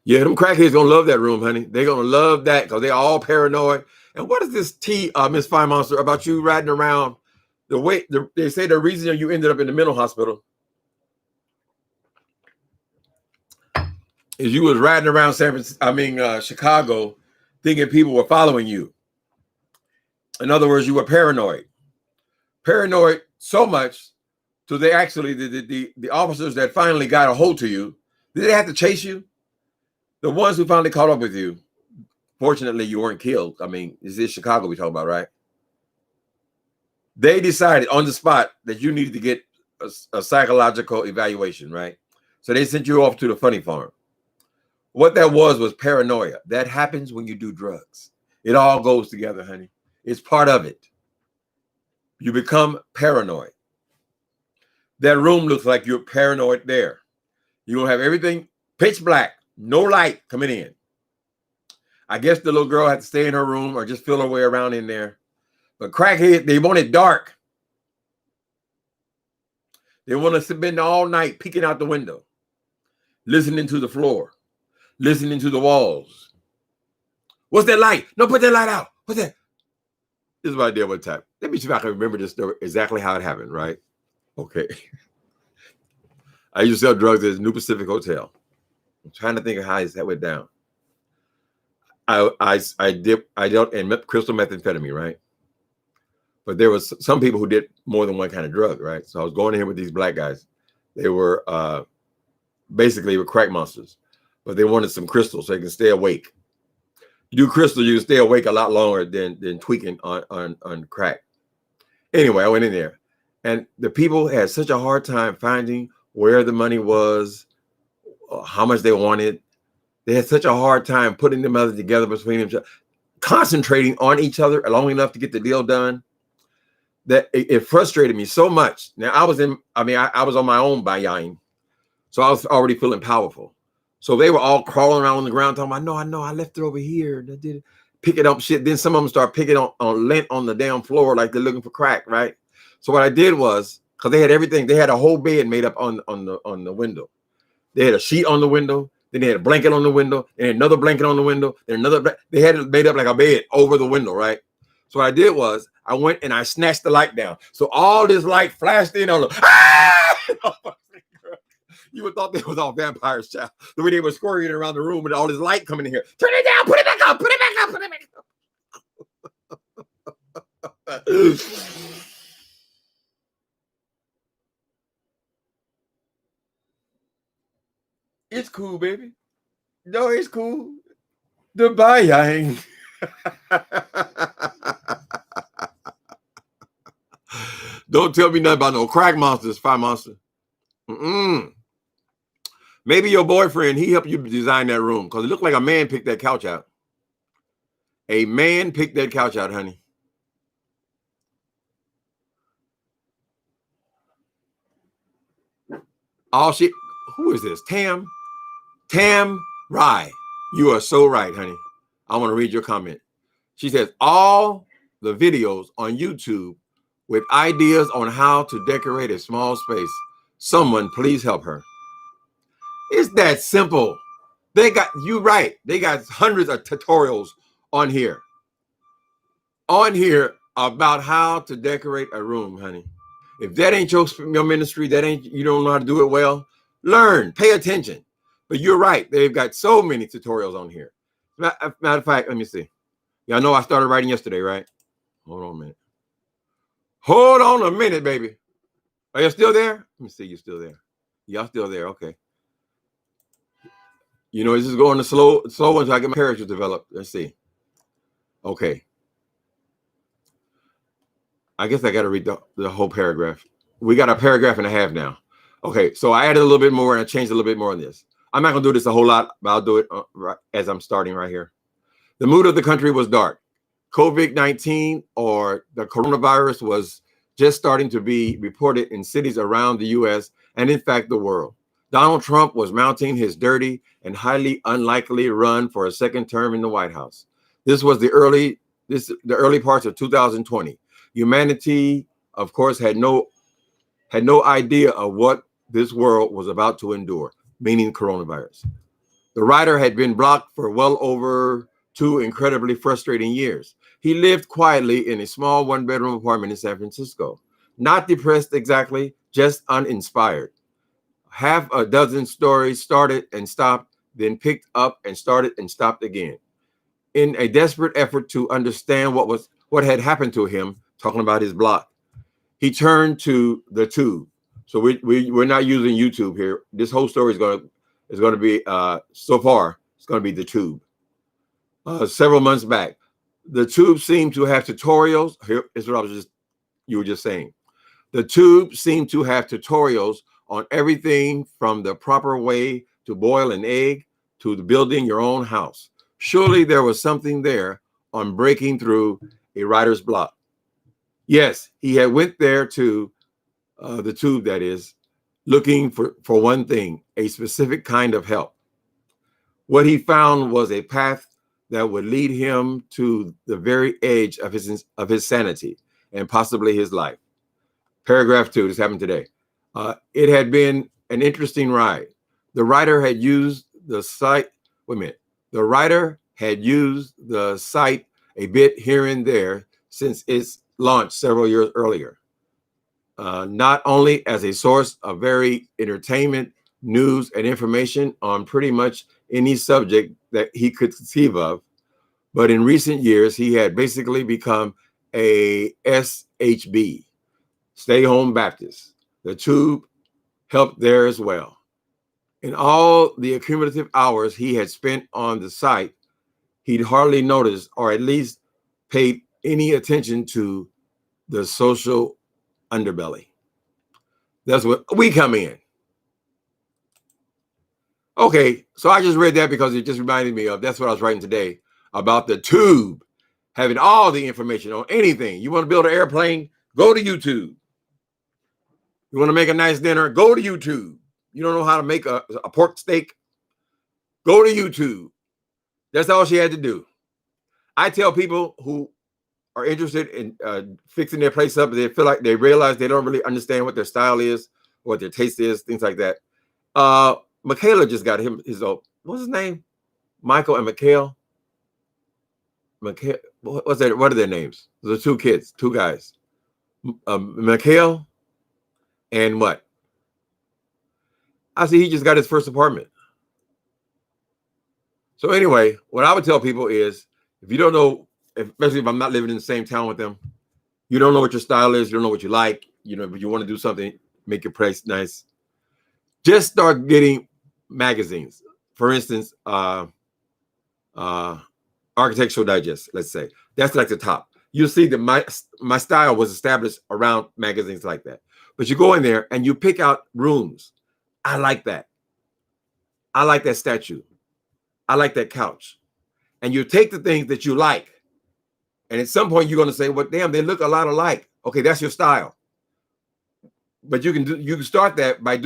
Yeah, them crackheads gonna love that room, honey. They're gonna love that because they're all paranoid. And what is this tea, Miss Fire Monster, about you riding around? They say the reason you ended up in the mental hospital is you was riding around Chicago, thinking people were following you. In other words, you were paranoid so much, so they actually the officers that finally got a hold to you, did they have to chase you? The ones who finally caught up with you, fortunately, you weren't killed. I mean, is this Chicago we talk about, right? They decided on the spot that you needed to get a psychological evaluation, right? So they sent you off to the funny farm. What that was paranoia. That happens when you do drugs. It all goes together, honey. It's part of it. You become paranoid. That room looks like you're paranoid there. You're going to have everything pitch black, no light coming in. I guess the little girl had to stay in her room or just feel her way around in there. But crackhead, they want it dark. They want to spend all night peeking out the window, listening to the floor, listening to the walls. What's that light? No, put that light out. What's that? This is what I did one time. Let me see if I can remember this story, exactly how it happened, right? Okay. I used to sell drugs at the New Pacific Hotel. I'm trying to think of how that went down. I dealt in crystal methamphetamine, right? But there was some people who did more than one kind of drug, right? So I was going in here with these black guys. They were basically crack monsters, but they wanted some crystal so they can stay awake. You do crystal, you can stay awake a lot longer than tweaking on crack. Anyway, I went in there, and the people had such a hard time finding where the money was, how much they wanted. They had such a hard time putting them together between themselves, concentrating on each other long enough to get the deal done. That it frustrated me so much. Now I was on my own by Yain, so I was already feeling powerful. So they were all crawling around on the ground talking about, I know, I left it over here. I did pick it up shit. Then some of them start picking on lint on the damn floor like they're looking for crack, right? So what I did was, because they had everything, they had a whole bed made up on the window. They had a sheet on the window, then they had a blanket on the window, and another blanket on the window, and they had it made up like a bed over the window, right? So what I did was I went and I snatched the light down. So all this light flashed in on them. Ah! You would have thought they was all vampires, child. The way they were scurrying around the room with all this light coming in here. Turn it down, put it back up, put it back up, put it back up. It's cool, baby. No, it's cool. The buying. Don't tell me nothing about no crack monsters, Fire Monster. Maybe your boyfriend, he helped you design that room because it looked like a man picked that couch out. A man picked that couch out, honey. Oh, shit. Who is this? Tam Rye. You are so right, honey. I want to read your comment. She says, all the videos on YouTube with ideas on how to decorate a small space. Someone please help her. It's that simple. They got you right. They got hundreds of tutorials on here. About how to decorate a room, honey. If that ain't your ministry, you don't know how to do it well, learn, pay attention. But you're right. They've got so many tutorials on here. Matter of fact, let me see. Y'all know I started writing yesterday, right? Hold on a minute. Hold on a minute, baby. Are you still there? Let me see. You're still there. Y'all still there. Okay. You know, this is going to slow until I get my character developed. Let's see. Okay. I guess I got to read the whole paragraph. We got a paragraph and a half now. Okay. So I added a little bit more and I changed a little bit more on this. I'm not going to do this a whole lot, but I'll do it as I'm starting right here. The mood of the country was dark. COVID-19 or the coronavirus was just starting to be reported in cities around the U.S. and in fact, the world. Donald Trump was mounting his dirty and highly unlikely run for a second term in the White House. This was the early parts of 2020. Humanity, of course, had no idea of what this world was about to endure, meaning coronavirus. The writer had been blocked for well over 2 incredibly frustrating years. He lived quietly in a small one-bedroom apartment in San Francisco. Not depressed exactly, just uninspired. Half a dozen stories started and stopped, then picked up and started and stopped again. In a desperate effort to understand what had happened to him, talking about his block, he turned to the tube. So we're not using YouTube here. This whole story is going to be so far it's going to be the tube. Several months back, the tube seemed to have tutorials. Here is what you were just saying. The tube seemed to have tutorials on everything from the proper way to boil an egg to building your own house. Surely there was something there on breaking through a writer's block. Yes, he had went there to the tube, that is, looking for one thing, a specific kind of help. What he found was a path that would lead him to the very edge of his sanity and possibly his life. Paragraph 2, this happened today. It had been an interesting ride. The writer had used the site. The writer had used the site a bit here and there since its launch several years earlier. Not only as a source of very entertainment, news, and information on pretty much any subject that he could conceive of, but in recent years, he had basically become a SHB, Stay Home Baptist. The tube helped there as well. In all the accumulative hours he had spent on the site, he'd hardly noticed, or at least paid any attention to, the social underbelly. That's what we come in. Okay, so I just read that because it just reminded me of, that's what I was writing today, about the tube having all the information on anything. You want to build an airplane? Go to YouTube. You want to make a nice dinner? Go to YouTube. You don't know how to make a pork steak? Go to YouTube. That's all she had to do. I tell people who are interested in fixing their place up, they feel like they realize they don't really understand what their style is, what their taste is, things like that. Michaela just got his own, what's his name? Michael and Mikhail. What are their names? The 2 kids, 2 guys. Mikhail and what? I see he just got his first apartment. So anyway, what I would tell people is, if you don't know, especially if I'm not living in the same town with them, you don't know what your style is, you don't know what you like, but you want to do something, make your place nice, just start getting magazines. For instance, Architectural Digest, let's say. That's like the top. You'll see that my style was established around magazines like that. But you go in there and you pick out rooms. I like that. I like that statue. I like that couch. And you take the things that you like. And at some point you're going to say, well, damn, they look a lot alike. Okay, that's your style. But you can start that by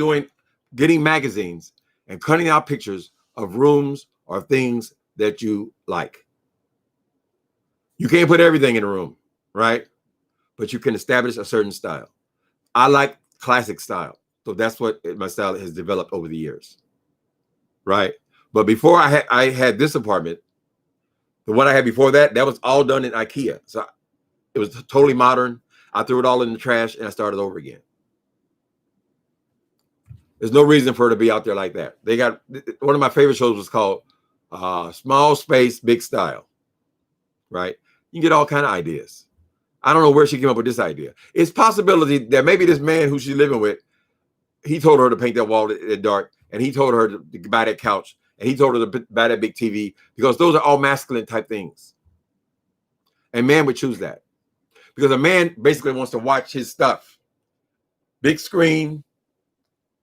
getting magazines and cutting out pictures of rooms or things that you like. You can't put everything in a room, right? But you can establish a certain style. I like classic style. So that's what my style has developed over the years, right? But before I had this apartment, the one I had before that was all done in IKEA. So it was totally modern. I threw it all in the trash and I started over again. There's no reason for it to be out there like that. They got one of my favorite shows was called Small Space, Big Style, right? You can get all kind of ideas. I don't know where she came up with this idea. It's possibility that maybe this man who she's living with, he told her to paint that wall dark, and he told her to buy that couch, and he told her to buy that big TV, because those are all masculine type things. And man would choose that because a man basically wants to watch his stuff. Big screen,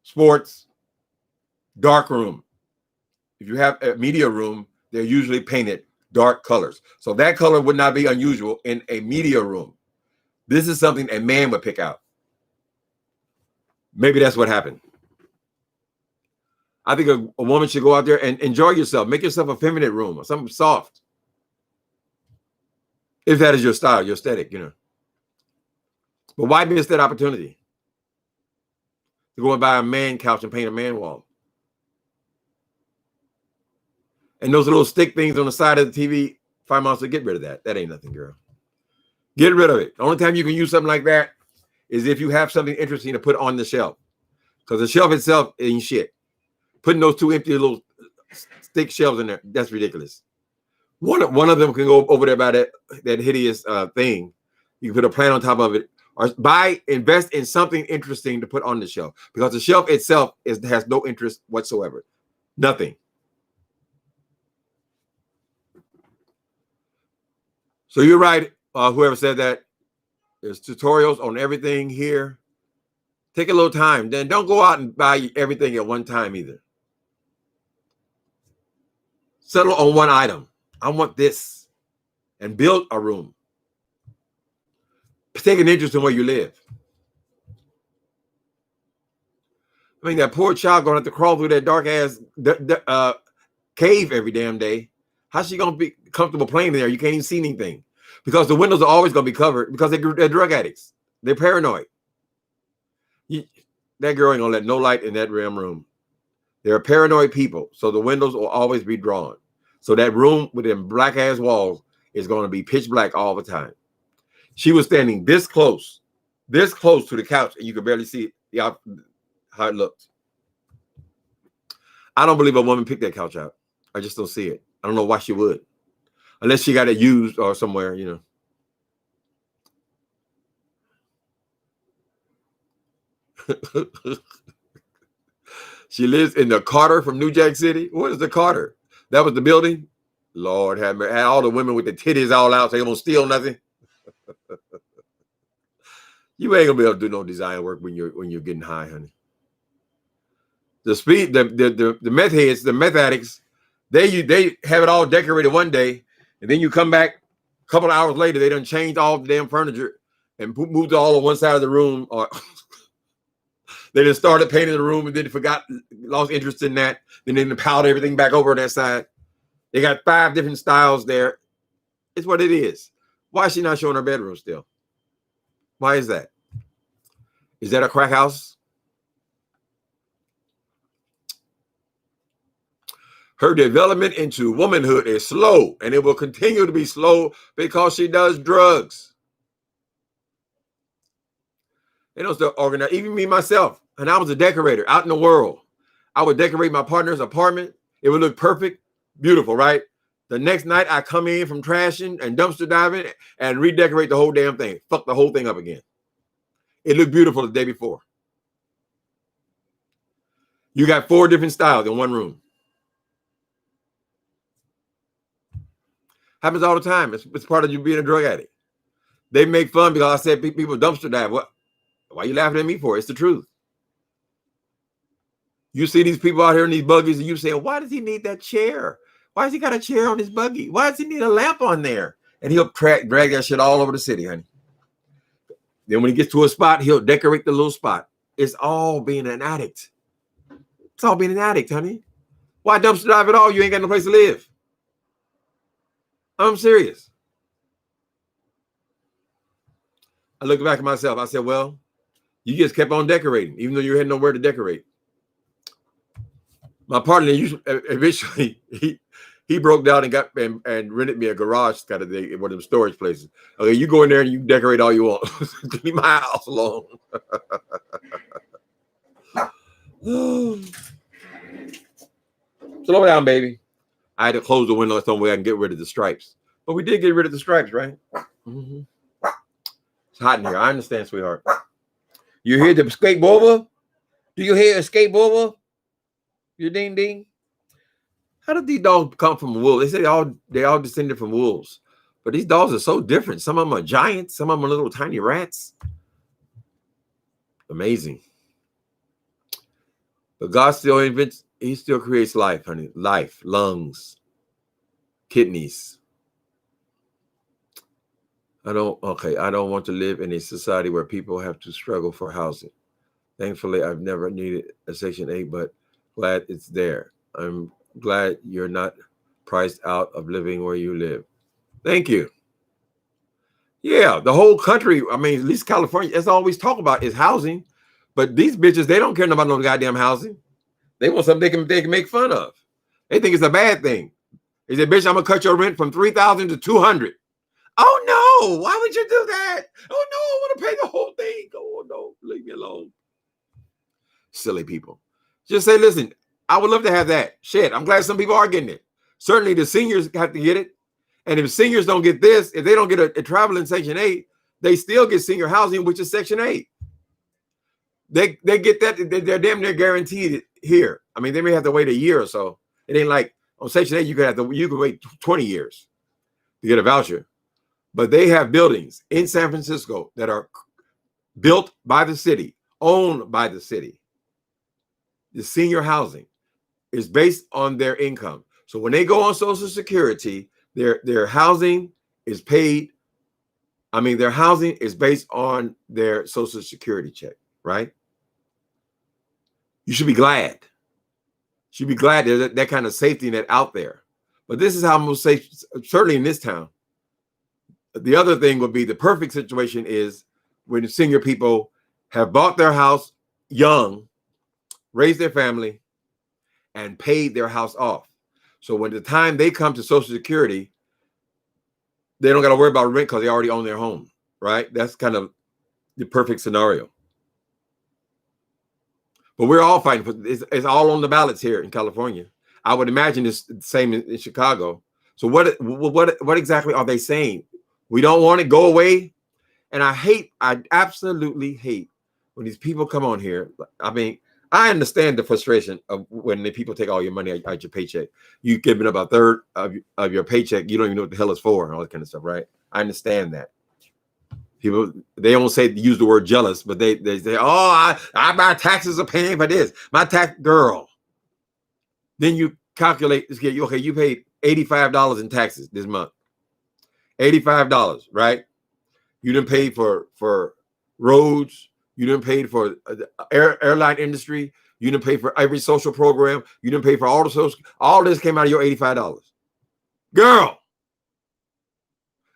sports, dark room. If you have a media room, they're usually painted dark colors. So that color would not be unusual in a media room. This is something a man would pick out. Maybe that's what happened. I think a woman should go out there and enjoy yourself. Make yourself a feminine room or something soft. If that is your style, your aesthetic, you know. But why miss that opportunity to go and buy a man couch and paint a man wall? And those little stick things on the side of the TV, Fire Monster, get rid of that. That ain't nothing, girl. Get rid of it. The only time you can use something like that is if you have something interesting to put on the shelf. Because the shelf itself ain't shit. Putting those two empty little stick shelves in there, that's ridiculous. One of them can go over there by that hideous thing. You can put a plant on top of it, or invest in something interesting to put on the shelf, because the shelf itself has no interest whatsoever. Nothing. So you're right. Whoever said that, there's tutorials on everything here. Take a little time. Then don't go out and buy everything at one time either. Settle on one item. I want this. And build a room. Take an interest in where you live. I mean, that poor child going to have to crawl through that dark ass cave every damn day. How's she going to be comfortable playing there? You can't even see anything. Because the windows are always going to be covered, because they're drug addicts. They're paranoid. That girl ain't going to let no light in that damn room. They're paranoid people, so the windows will always be drawn. So that room with them black ass walls is going to be pitch black all the time. She was standing this close to the couch, and you could barely see how it looked. I don't believe a woman picked that couch out. I just don't see it. I don't know why she would. Unless she got it used or somewhere, you know. She lives in the Carter from New Jack City. What is the Carter? That was the building? Lord have mercy. Had all the women with the titties all out, so they won't steal nothing. You ain't gonna be able to do no design work when you're getting high, honey. The meth heads, the meth addicts, they have it all decorated one day, and then you come back a couple of hours later, they done changed all the damn furniture and moved it all on one side of the room, or they just started painting the room and then lost interest in that. Then they piled everything back over on that side. They got 5 different styles there. It's what it is. Why is she not showing her bedroom still? Why is that? Is that a crack house? Her development into womanhood is slow, and it will continue to be slow because she does drugs. They don't still organize. Even me, myself, and I was a decorator out in the world. I would decorate my partner's apartment. It would look perfect, beautiful, right? The next night, I come in from trashing and dumpster diving and redecorate the whole damn thing. Fuck the whole thing up again. It looked beautiful the day before. You got 4 different styles in one room. Happens all the time. It's part of you being a drug addict. They make fun because I said people dumpster dive. What? Why are you laughing at me for? It's the truth. You see these people out here in these buggies, and you say, why does he need that chair? Why has he got a chair on his buggy? Why does he need a lamp on there? And he'll drag that shit all over the city, honey. Then when he gets to a spot, he'll decorate the little spot. It's all being an addict. It's all being an addict, honey. Why dumpster dive at all? You ain't got no place to live. I'm serious. I looked back at myself. I said, well, you just kept on decorating, even though you had nowhere to decorate. My partner, eventually, he broke down and got and rented me a garage kind of thing, one of them storage places. Okay, you go in there and you decorate all you want. Leave my house alone. Slow down, baby. I had to close the window some way I can get rid of the stripes. But we did get rid of the stripes, right? Mm-hmm. It's hot in here. I understand, sweetheart. You hear the skateboarder? Do you hear a skateboarder? You ding ding. How did these dogs come from wolves? They say they all descended from wolves. But these dogs are so different. Some of them are giants, some of them are little tiny rats. Amazing. But God still invents, he still creates life, honey. Life, lungs, kidneys. I don't want to live in a society where people have to struggle for housing. Thankfully, I've never needed a Section 8, but glad it's there. I'm glad you're not priced out of living where you live. Thank you. Yeah, the whole country, I mean, at least California, that's all we talk about is housing. But these bitches, they don't care about no goddamn housing. They want something they can make fun of. They think it's a bad thing. They say, bitch, I'm going to cut your rent from $3,000 to $200. Oh, no. Why would you do that? Oh, no, I want to pay the whole thing. Oh, no, leave me alone. Silly people. Just say, listen, I would love to have that. Shit, I'm glad some people are getting it. Certainly the seniors have to get it. And if seniors don't get this, if they don't get a travel in Section 8, they still get senior housing, which is Section 8. They get that. They're damn near guaranteed it here. I mean, they may have to wait a year or so. It ain't like on Section 8, you could wait 20 years to get a voucher. But they have buildings in San Francisco that are built by the city, owned by the city. The senior housing is based on their income. So when they go on Social Security, their housing is paid. I mean, their housing is based on their Social Security check, right? You should be glad. You should be glad there's that kind of safety net out there. But this is how most safe, certainly in this town. The other thing would be the perfect situation is when the senior people have bought their house young, raised their family, and paid their house off. So when the time they come to Social Security, they don't got to worry about rent because they already own their home, right? That's kind of the perfect scenario. But we're all fighting for it's all on the ballots here in California. I would imagine it's the same in Chicago. So what exactly are they saying? We don't want it, go away. And I absolutely hate when these people come on here. I mean, I understand the frustration of when the people take all your money out your paycheck. You giving up a third of your paycheck. You don't even know what the hell it's for and all that kind of stuff, right? I understand that. People, they don't use the word jealous, but they say, oh, my taxes are paying for this. My tax girl. Then you calculate, okay, you paid $85 in taxes this month. $85, right? You didn't pay for roads. You didn't pay for airline industry. You didn't pay for every social program. You didn't pay for all the social. All this came out of your $85. Girl.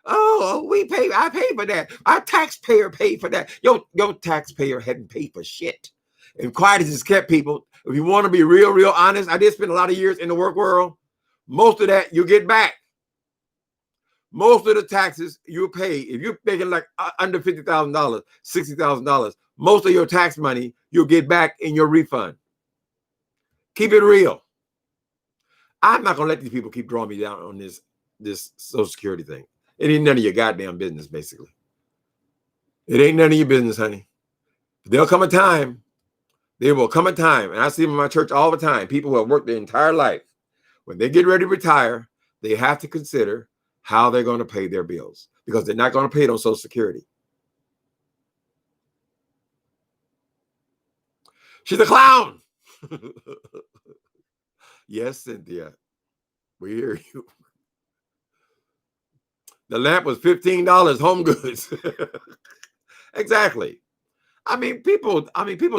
Oh, I paid for that. Our taxpayer paid for that. Your taxpayer hadn't paid for shit. And quiet as it's kept, people, if you want to be real honest, I did spend a lot of years in the work world. Most of that you get back. Most of the taxes you pay, if you're making like under $50,000, $60,000, most of your tax money you'll get back in your refund. Keep it real. I'm not gonna let these people keep drawing me down on this Social Security thing. It ain't none of your goddamn business, basically. It ain't none of your business, honey. There'll come a time. There will come a time, and I see them in my church all the time. People who have worked their entire life, when they get ready to retire, they have to consider how they're going to pay their bills because they're not going to pay it on Social Security. She's a clown. Yes, Cynthia, we hear you. The lamp was $15, home goods. Exactly. I mean, people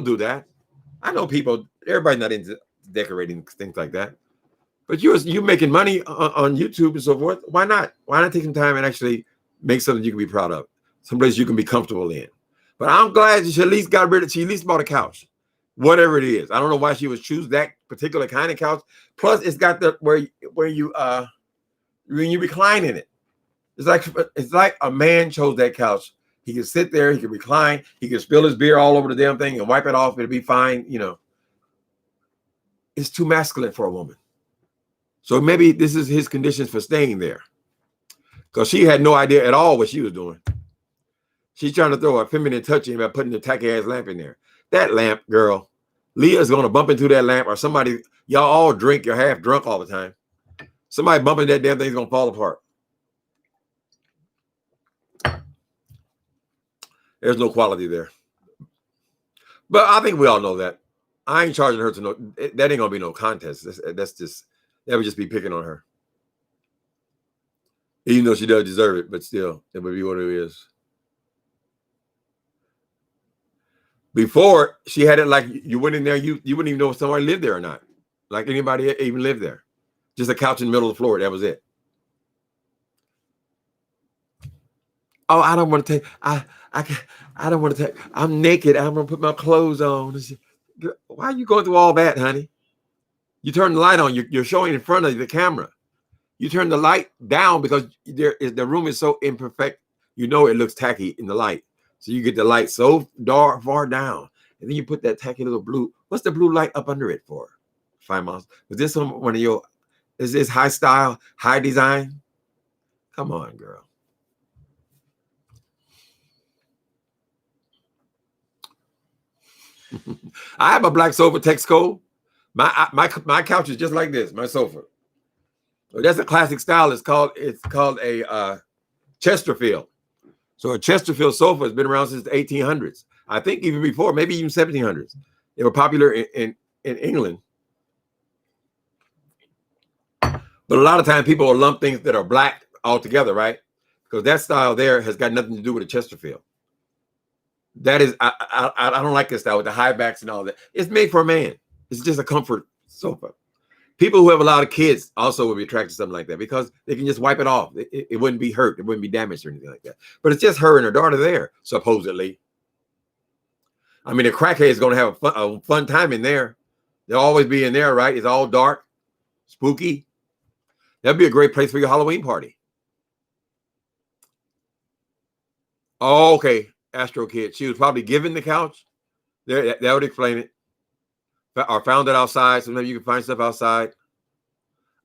do that. I know people, everybody's not into decorating things like that. But you making money on YouTube and so forth. Why not? Why not take some time and actually make something you can be proud of? someplace you can be comfortable in. But I'm glad she at least got rid of. She at least bought a couch, whatever it is. I don't know why she would choose that particular kind of couch. Plus, it's got the where you when you recline in it. It's like a man chose that couch. He can sit there, he can recline, he can spill his beer all over the damn thing and wipe it off. It'll be fine. You know, it's too masculine for a woman. So maybe this is his conditions for staying there, because she had no idea at all what she was doing. She's trying to throw a feminine touch in by putting the tacky ass lamp in there. That lamp, girl, Leah's gonna bump into that lamp, or somebody. Y'all all drink. You're half drunk all the time. Somebody bumping that damn thing's gonna fall apart. There's no quality there. But I think we all know that. I ain't charging her to know. That ain't gonna be no contest. That's just, that would just be picking on her. Even though she does deserve it, but still, it would be what it is. Before, she had it like you went in there, you wouldn't even know if somebody lived there or not. Like anybody even lived there. Just a couch in the middle of the floor. That was it. Oh, I don't want to take. I don't want to take. I'm naked. I'm gonna put my clothes on. Why are you going through all that, honey? You turn the light on. You're showing in front of the camera. You turn the light down because the room is so imperfect. You know it looks tacky in the light. So you get the light so dark, far down, and then you put that tacky little blue. What's the blue light up under it for? 5 miles. Was this one of your? Is this high style, high design? Come on, girl. I have a black sofa, Texco. My couch is just like this. My sofa. That's a classic style. It's called a Chesterfield. So a Chesterfield sofa has been around since the 1800s. I think even before, maybe even 1700s. They were popular in England. But a lot of times people will lump things that are black all together, right? Because that style there has got nothing to do with a Chesterfield. That is, I don't like this style with the high backs and all that. It's made for a man. It's just a comfort sofa. People who have a lot of kids also will be attracted to something like that because they can just wipe it off. It wouldn't be hurt. It wouldn't be damaged or anything like that. But it's just her and her daughter there, supposedly. I mean, the crackhead is going to have a fun time in there. They'll always be in there, right? It's all dark, spooky. That'd be a great place for your Halloween party. Oh, okay. Astro Kid. She was probably given the couch. That would explain it. Or found it outside. Sometimes you can find stuff outside.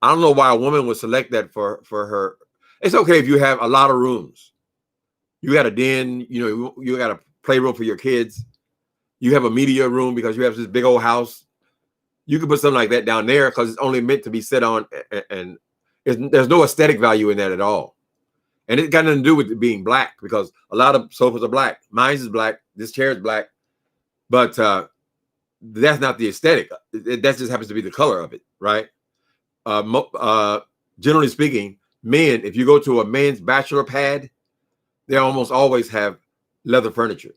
I don't know why a woman would select that for her. It's okay if you have a lot of rooms. You got a den, you got a playroom for your kids. You have a media room because you have this big old house. You can put something like that down there because it's only meant to be set on, and there's no aesthetic value in that at all. And it got nothing to do with it being black because a lot of sofas are black. Mine is black. This chair is black. But that's not the aesthetic. That just happens to be the color of it, right? Generally speaking, men, if you go to a men's bachelor pad, they almost always have leather furniture,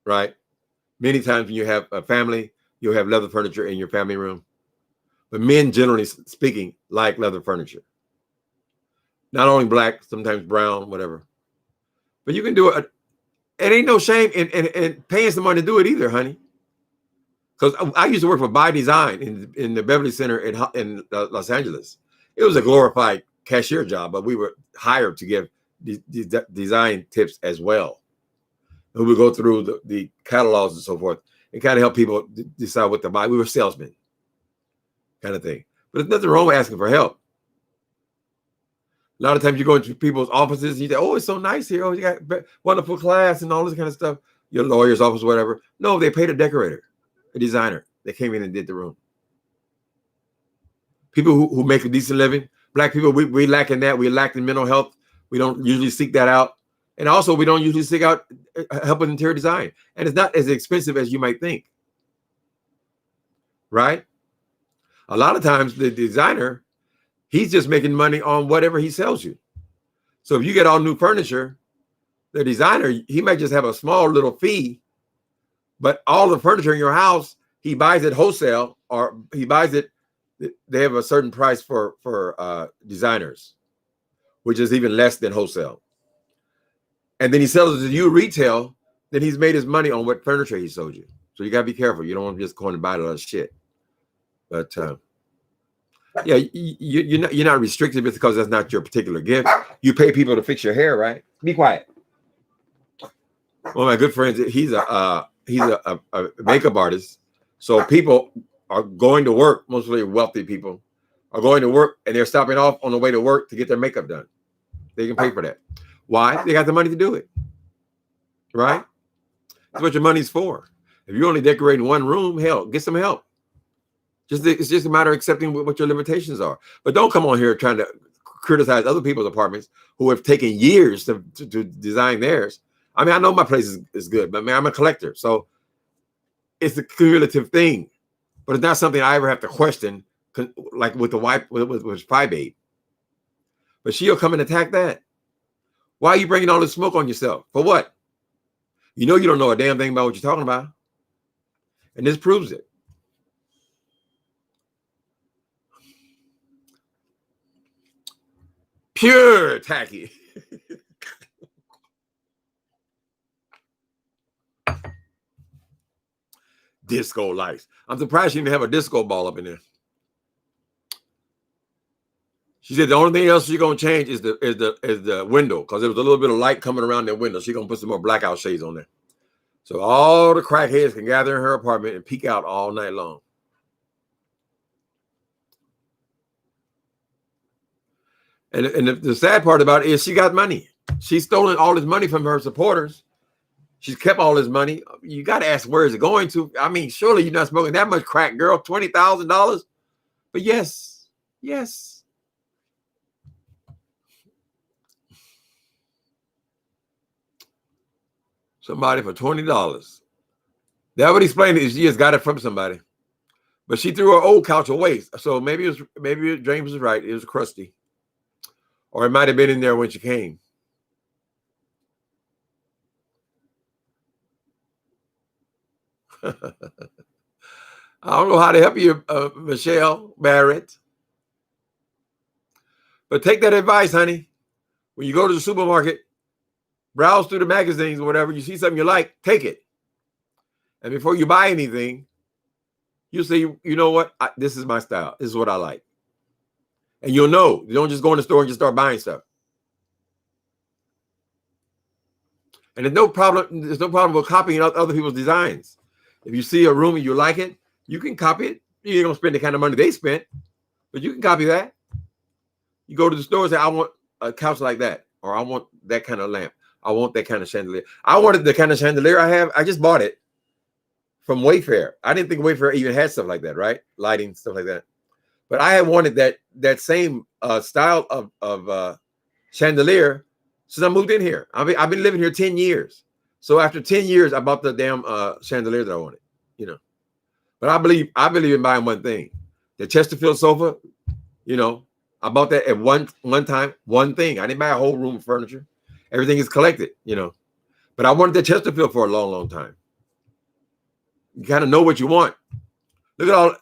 right? Many times when you have a family, you'll have leather furniture in your family room. But men, generally speaking, like leather furniture. Not only black, sometimes brown, whatever. But you can do it. It ain't no shame in paying somebody to do it either, honey. Because I used to work for By Design in the Beverly Center in Los Angeles. It was a glorified cashier job, but we were hired to give design tips as well. And we would go through the catalogs and so forth and kind of help people decide what to buy. We were salesmen, kind of thing. But there's nothing wrong with asking for help. A lot of times you go into people's offices and you say, oh, it's so nice here. Oh, you got wonderful class and all this kind of stuff. Your lawyer's office, whatever. No, they paid a decorator, a designer. They came in and did the room. People who make a decent living, black people, we lack in that. We lack in mental health. We don't usually seek that out. And also, we don't usually seek out help with interior design. And it's not as expensive as you might think. Right? A lot of times, the designer, he's just making money on whatever he sells you. So if you get all new furniture, the designer, he might just have a small little fee, but all the furniture in your house, he buys it wholesale or he buys it. They have a certain price for designers, which is even less than wholesale. and then he sells it to you retail, then he's made his money on what furniture he sold you. So you gotta be careful. You don't want to just go and buy a lot of shit. But yeah, you're not restricted because that's not your particular gift. You pay people to fix your hair, right? Be quiet. One of my good friends, he's a makeup artist. So people are going to work, mostly wealthy people, are going to work and they're stopping off on the way to work to get their makeup done. They can pay for that. Why? They got the money to do it. Right? That's what your money's for. If you're only decorating one room, hell, get some help. It's just a matter of accepting what your limitations are. But don't come on here trying to criticize other people's apartments who have taken years to design theirs. I mean, I know my place is good, but man, I'm a collector. So it's a cumulative thing. But it's not something I ever have to question, like with the wife, with Spy Babe. But she'll come and attack that. Why are you bringing all this smoke on yourself? For what? You know you don't know a damn thing about what you're talking about. And this proves it. Pure tacky. Disco lights. I'm surprised she didn't have a disco ball up in there. She said the only thing else she's gonna change is the window, because there was a little bit of light coming around that window. She's gonna put some more blackout shades on there. So all the crackheads can gather in her apartment and peek out all night long. And the sad part about it is she got money. She's stolen all this money from her supporters. She's kept all this money. You got to ask, where is it going to? I mean, surely you're not smoking that much crack, girl. $20,000. But yes. Somebody for $20. That would explain it. She just got it from somebody. But she threw her old couch away. So maybe James was right. It was crusty. Or it might have been in there when she came. I don't know how to help you, Michelle Barrett. But take that advice, honey. When you go to the supermarket, browse through the magazines or whatever, you see something you like, take it. And before you buy anything, you say, you know what? This is my style. This is what I like. And you'll know. You don't just go in the store and just start buying stuff. And there's no problem with copying other people's designs. If you see a room and you like it, you can copy it. You ain't gonna spend the kind of money they spent, but you can copy that. You go to the store and say, I want a couch like that, or I want that kind of lamp. I want that kind of chandelier. I wanted the kind of chandelier I have. I just bought it from Wayfair. I didn't think Wayfair even had stuff like that, right? Lighting, stuff like that. But I had wanted that same style of chandelier since I moved in here. I've been living here 10 years. So after 10 years, I bought the damn chandelier that I wanted, you know. But I believe in buying one thing. The Chesterfield sofa, you know, I bought that at one time, one thing. I didn't buy a whole room of furniture. Everything is collected, you know. But I wanted the Chesterfield for a long, long time. You kind of know what you want. Look at all,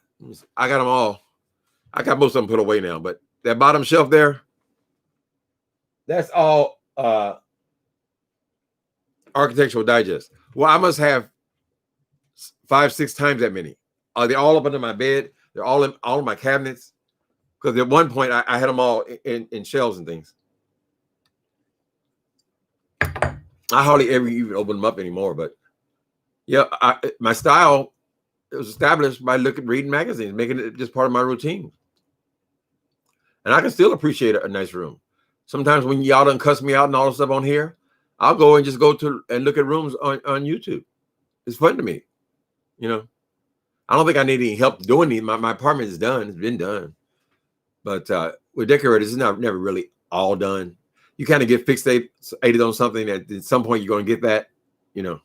I got them all. I got most of them put away now, but that bottom shelf there, that's all Architectural Digest. Well, I must have 5-6 times that many. They're all up under my bed. They're all in all of my cabinets. Because at one point I had them all in shelves and things. I hardly ever even open them up anymore. But yeah, my style, it was established by reading magazines, making it just part of my routine. And I can still appreciate a nice room. Sometimes when y'all done cuss me out and all the stuff on here, I'll go and just go to and look at rooms on YouTube. It's fun to me, you know. I don't think I need any help doing it. My apartment is done. It's been done. But with decorators, it's never really all done. You kind of get fixated on something that at some point you're going to get that, you know.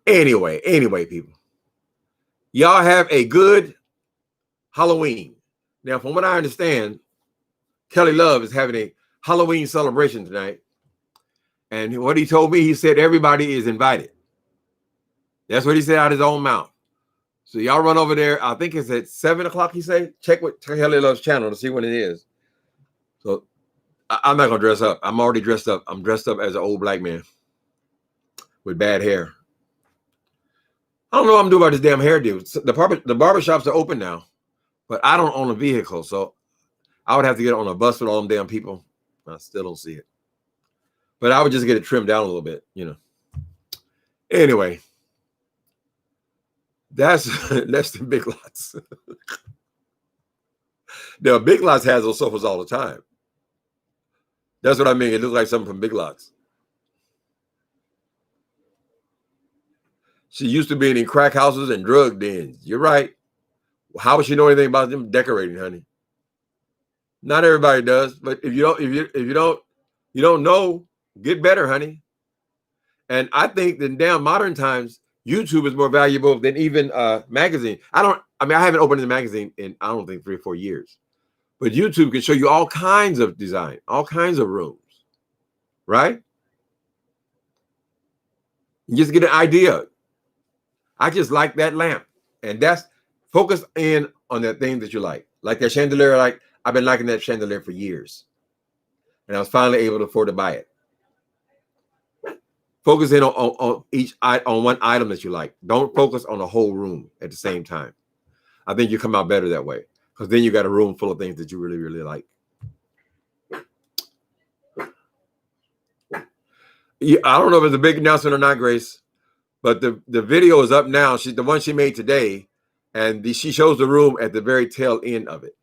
Anyway, people. Y'all have a good Halloween. Now, from what I understand, Kelly Love is having a Halloween celebration tonight. And what he told me, he said everybody is invited. That's what he said out of his own mouth. So y'all run over there. I think it's at 7 o'clock, he said. Check Kelly Love's channel to see when it is. So I'm not gonna dress up. I'm already dressed up. I'm dressed up as an old black man with bad hair. I don't know what I'm doing about this damn hairdo. The barbershops are open now, but I don't own a vehicle, so I would have to get on a bus with all them damn people. I still don't see it. But I would just get it trimmed down a little bit, you know. Anyway, that's the Big Lots. Now, Big Lots has those sofas all the time. That's what I mean. It looks like something from Big Lots. She used to be in crack houses and drug dens. You're right. How would she know anything about them decorating, honey? Not everybody does, but if you don't know, get better, honey. And I think that damn modern times, YouTube is more valuable than even magazine. I haven't opened a magazine in I don't think 3 or 4 years. But YouTube can show you all kinds of design, all kinds of rooms, right? You just get an idea. I just like that lamp. And that's focus in on that thing that you like. Like that chandelier, I've been liking that chandelier for years. And I was finally able to afford to buy it. Focus in on one item that you like. Don't focus on the whole room at the same time. I think you come out better that way. Because then you got a room full of things that you really, really like. Yeah, I don't know if it's a big announcement or not, Grace, but the video is up now. The one she made today, and she shows the room at the very tail end of it.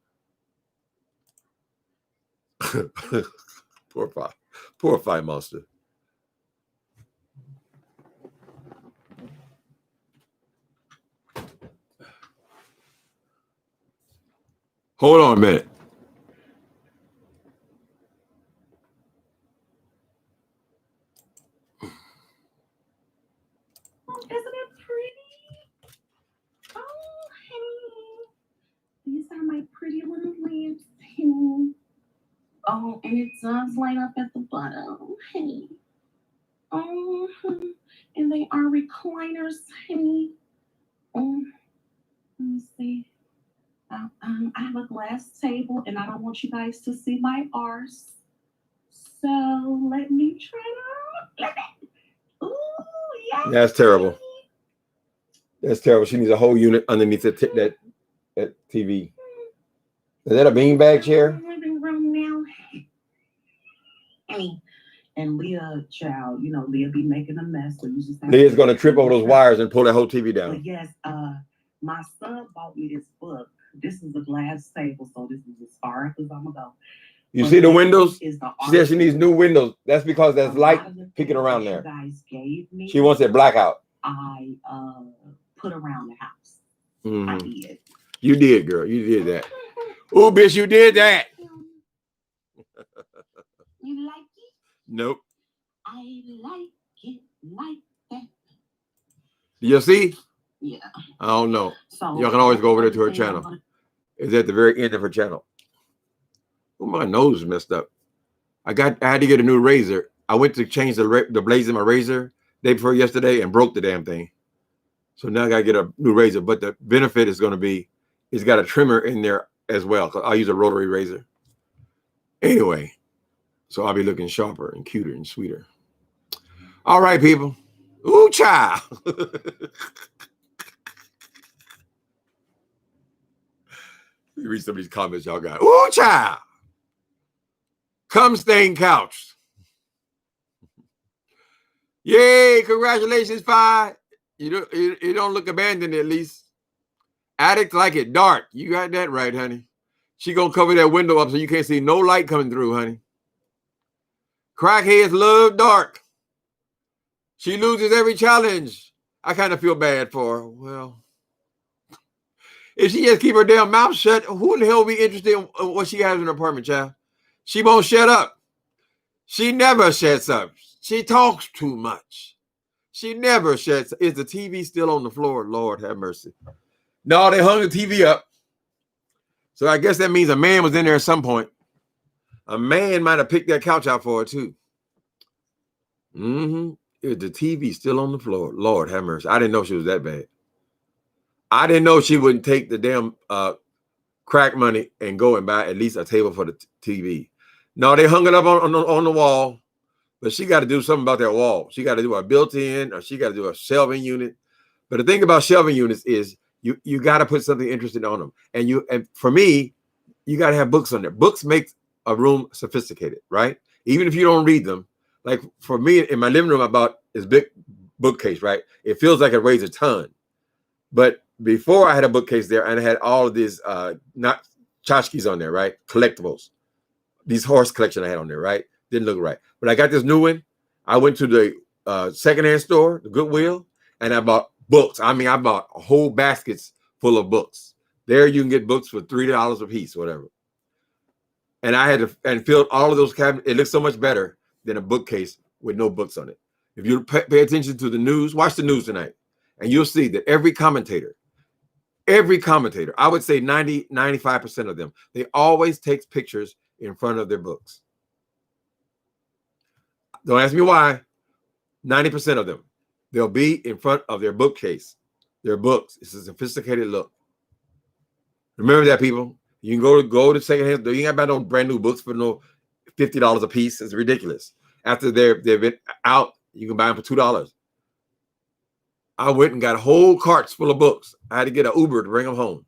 Poor Five Monster. Hold on a minute. Isn't it pretty? Oh, honey. These are my pretty little lamps, honey. Oh, and it does light up at the bottom, honey. Oh, and they are recliners, honey. Let me see. I have a glass table, and I don't want you guys to see my arse. So let me try it out. Ooh, yes. That's terrible. That's terrible. She needs a whole unit underneath that TV. Is that a beanbag chair? Living room now. Hey, and Leah, child, Leah be making a mess. So you just Leah's going to trip over those wires and pull that whole TV down. But yes, my son bought me this book. This is a glass table, so this is as far up as I'm going to go. You see the windows? She said she needs new windows. That's because there's light peeking around there. Guys gave me, she wants it blackout. I put around the house. Mm-hmm. I did. You did, girl. You did that. Oh, bitch, you did that. You like it? Nope. I like it like that. You see? Yeah. I don't know. So y'all can always go over there to her channel. It's at the very end of her channel. Oh, my nose is messed up. I had to get a new razor. I went to change the blades in my razor day before yesterday and broke the damn thing. So now I got to get a new razor. But the benefit is going to be, it's got a trimmer in there as well. Because I use a rotary razor. Anyway, so I'll be looking sharper and cuter and sweeter. All right, people. Ooh, child. You read some of these comments y'all got. Ooh, child. Come stain couch. Yay, congratulations, Fi. You don't look abandoned at least. Addict like it dark. You got that right, honey. She gonna cover that window up so you can't see no light coming through, honey. Crackheads love dark. She loses every challenge. I kind of feel bad for her. Well, if she just keep her damn mouth shut, who in the hell will be interested in what she has in her apartment, child? She won't shut up. She never shuts up. She talks too much. She never shuts. Is the TV still on the floor? Lord have mercy. No, they hung the TV up. So I guess that means a man was in there at some point. A man might have picked that couch out for her too. Is the TV still on the floor? Lord have mercy. I didn't know she was that bad. I didn't know she wouldn't take the damn crack money and go and buy at least a table for the TV. No, they hung it up on the wall, but she got to do something about that wall. She got to do a built-in, or she got to do a shelving unit. But the thing about shelving units is you got to put something interesting on them. And for me, you got to have books on there. Books make a room sophisticated, right? Even if you don't read them. Like for me, in my living room, I bought this big bookcase, right? It feels like it weighs a ton. But before I had a bookcase there, and I had all of these not tchotchkes on there, right? Collectibles. These horse collection I had on there, right? Didn't look right. But I got this new one. I went to the secondhand store, the Goodwill, and I bought books. I mean, I bought whole baskets full of books. There you can get books for $3 a piece, whatever. And I had to filled all of those cabinets. It looks so much better than a bookcase with no books on it. If you pay attention to the news, watch the news tonight, and you'll see that every commentator, I would say 95% of them, they always take pictures in front of their books. Don't ask me why. 90% of them, they'll be in front of their bookcase, their books. It's a sophisticated look. Remember that, people. You can go to secondhand. You ain't got no brand new books for no $50 a piece. It's ridiculous. After they've been out, you can buy them for $2. I went and got whole carts full of books. I had to get an Uber to bring them home.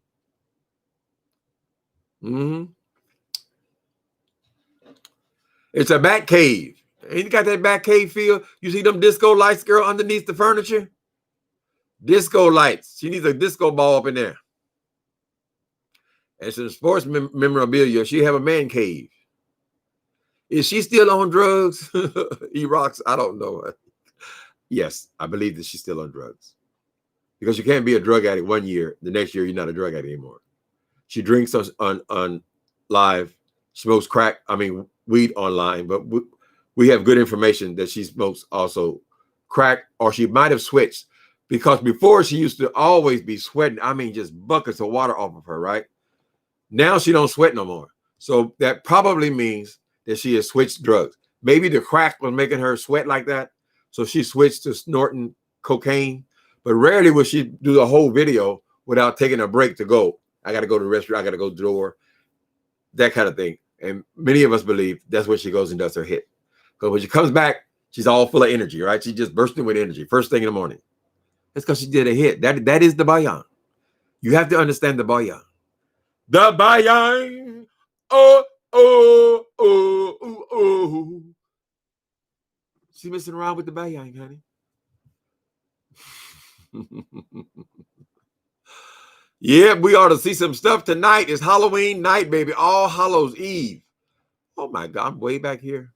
It's a bat cave. Ain't you got that bat cave feel? You see them disco lights, girl, underneath the furniture? Disco lights. She needs a disco ball up in there. And some sports memorabilia. She have a man cave. Is she still on drugs? He rocks. I don't know. Yes, I believe that she's still on drugs. Because you can't be a drug addict one year. The next year, you're not a drug addict anymore. She drinks on live, smokes crack. I mean, weed online. But we have good information that she smokes also crack, or she might have switched. Because before, she used to always be sweating. I mean, just buckets of water off of her, right? Now she don't sweat no more. So that probably means that she has switched drugs. Maybe the crack was making her sweat like that. So she switched to snorting cocaine. But rarely will she do the whole video without taking a break to go. I got to go to the restaurant. I got to go to the door. That kind of thing. And many of us believe that's when she goes and does her hit. Because when she comes back, she's all full of energy, right? She's just bursting with energy first thing in the morning. That's because she did a hit. That is the bayan. You have to understand the bayan. The bayan. Oh, oh, oh, oh, oh. She messing around with the bayan, honey. Yeah, we ought to see some stuff tonight. It's Halloween night, baby. All Hallows Eve. Oh my God, I'm way back here.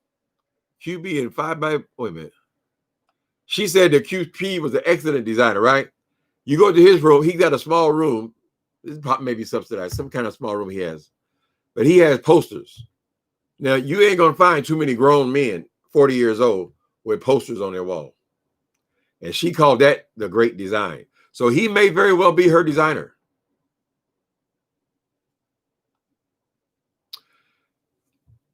QB and 5x. Wait a minute. She said that QP was an excellent designer, right? You go to his room. He got a small room. This is maybe subsidized, some kind of small room he has. But he has posters. Now, you ain't going to find too many grown men, 40 years old, with posters on their wall. And she called that the great design. So he may very well be her designer.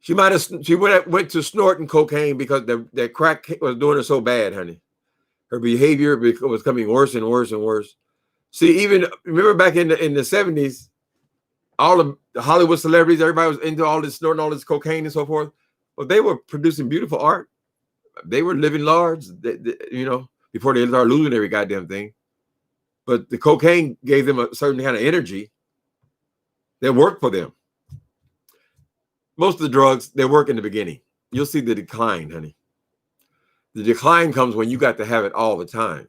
She went to snorting cocaine because that crack was doing her so bad, honey. Her behavior was becoming worse and worse and worse. See, even remember back in the 70s, all of the Hollywood celebrities, everybody was into all this snorting, all this cocaine and so forth. But they were producing beautiful art. They were living large, before they started losing every goddamn thing. But the cocaine gave them a certain kind of energy that worked for them. Most of the drugs, they work in the beginning. You'll see the decline, honey. The decline comes when you got to have it all the time.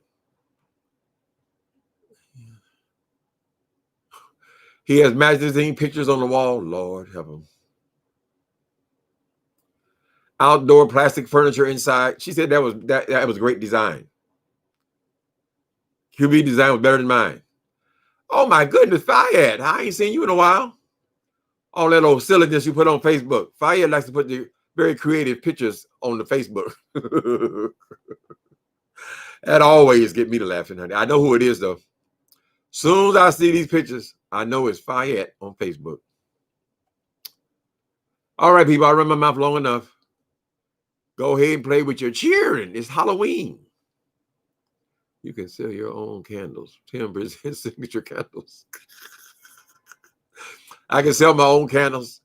He has magazine pictures on the wall. Lord help him. Outdoor plastic furniture inside. She said that was great design. QB design was better than mine. Oh my goodness, Fayed. I ain't seen you in a while. All that old silliness you put on Facebook. Fayed likes to put the very creative pictures on the Facebook. That always get me to laughing, honey. I know who it is, though. Soon as I see these pictures, I know it's Fayed on Facebook. All right, people, I run my mouth long enough. Go ahead and play with your cheering. It's Halloween. You can sell your own candles. 10% signature candles. I can sell my own candles.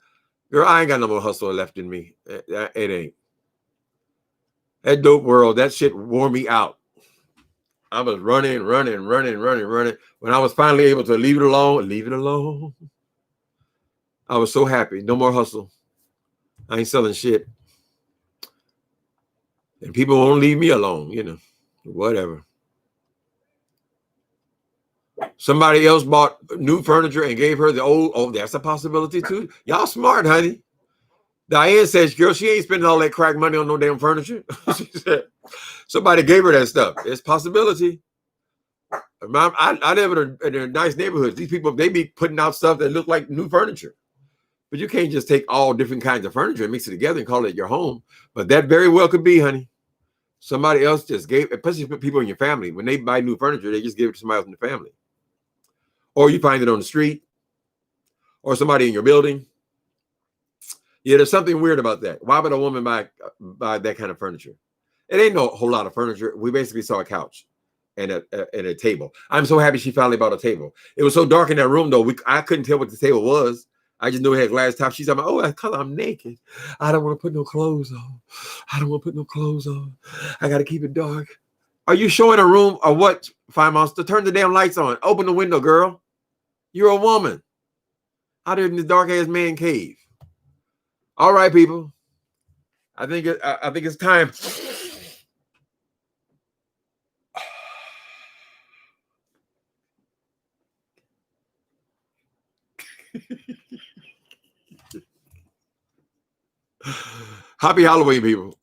Girl, I ain't got no more hustle left in me. It ain't. That dope world, that shit wore me out. I was running. When I was finally able to leave it alone, I was so happy. No more hustle. I ain't selling shit. And people won't leave me alone, you know, whatever. Somebody else bought new furniture and gave her the old. Oh, that's a possibility too. Y'all smart, honey. Diane says, girl, she ain't spending all that crack money on no damn furniture. She said, somebody gave her that stuff. It's a possibility. I live in a nice neighborhood. These people, they be putting out stuff that look like new furniture. But you can't just take all different kinds of furniture and mix it together and call it your home. But that very well could be, honey. Somebody else just gave, especially people in your family, when they buy new furniture, they just give it to somebody else in the family. Or you find it on the street, or somebody in your building. Yeah, there's something weird about that. Why would a woman buy that kind of furniture? It ain't no whole lot of furniture. We basically saw a couch and a table. I'm so happy she finally bought a table. It was so dark in that room, though. I couldn't tell what the table was. I just knew it had glass top. She's like, oh, I'm naked. I don't want to put no clothes on. I got to keep it dark. Are you showing a room or what, Fire Monster? Turn the damn lights on. Open the window, girl. You're a woman out there in this dark-ass man cave. All right, people. I think it's time. Happy Halloween, people.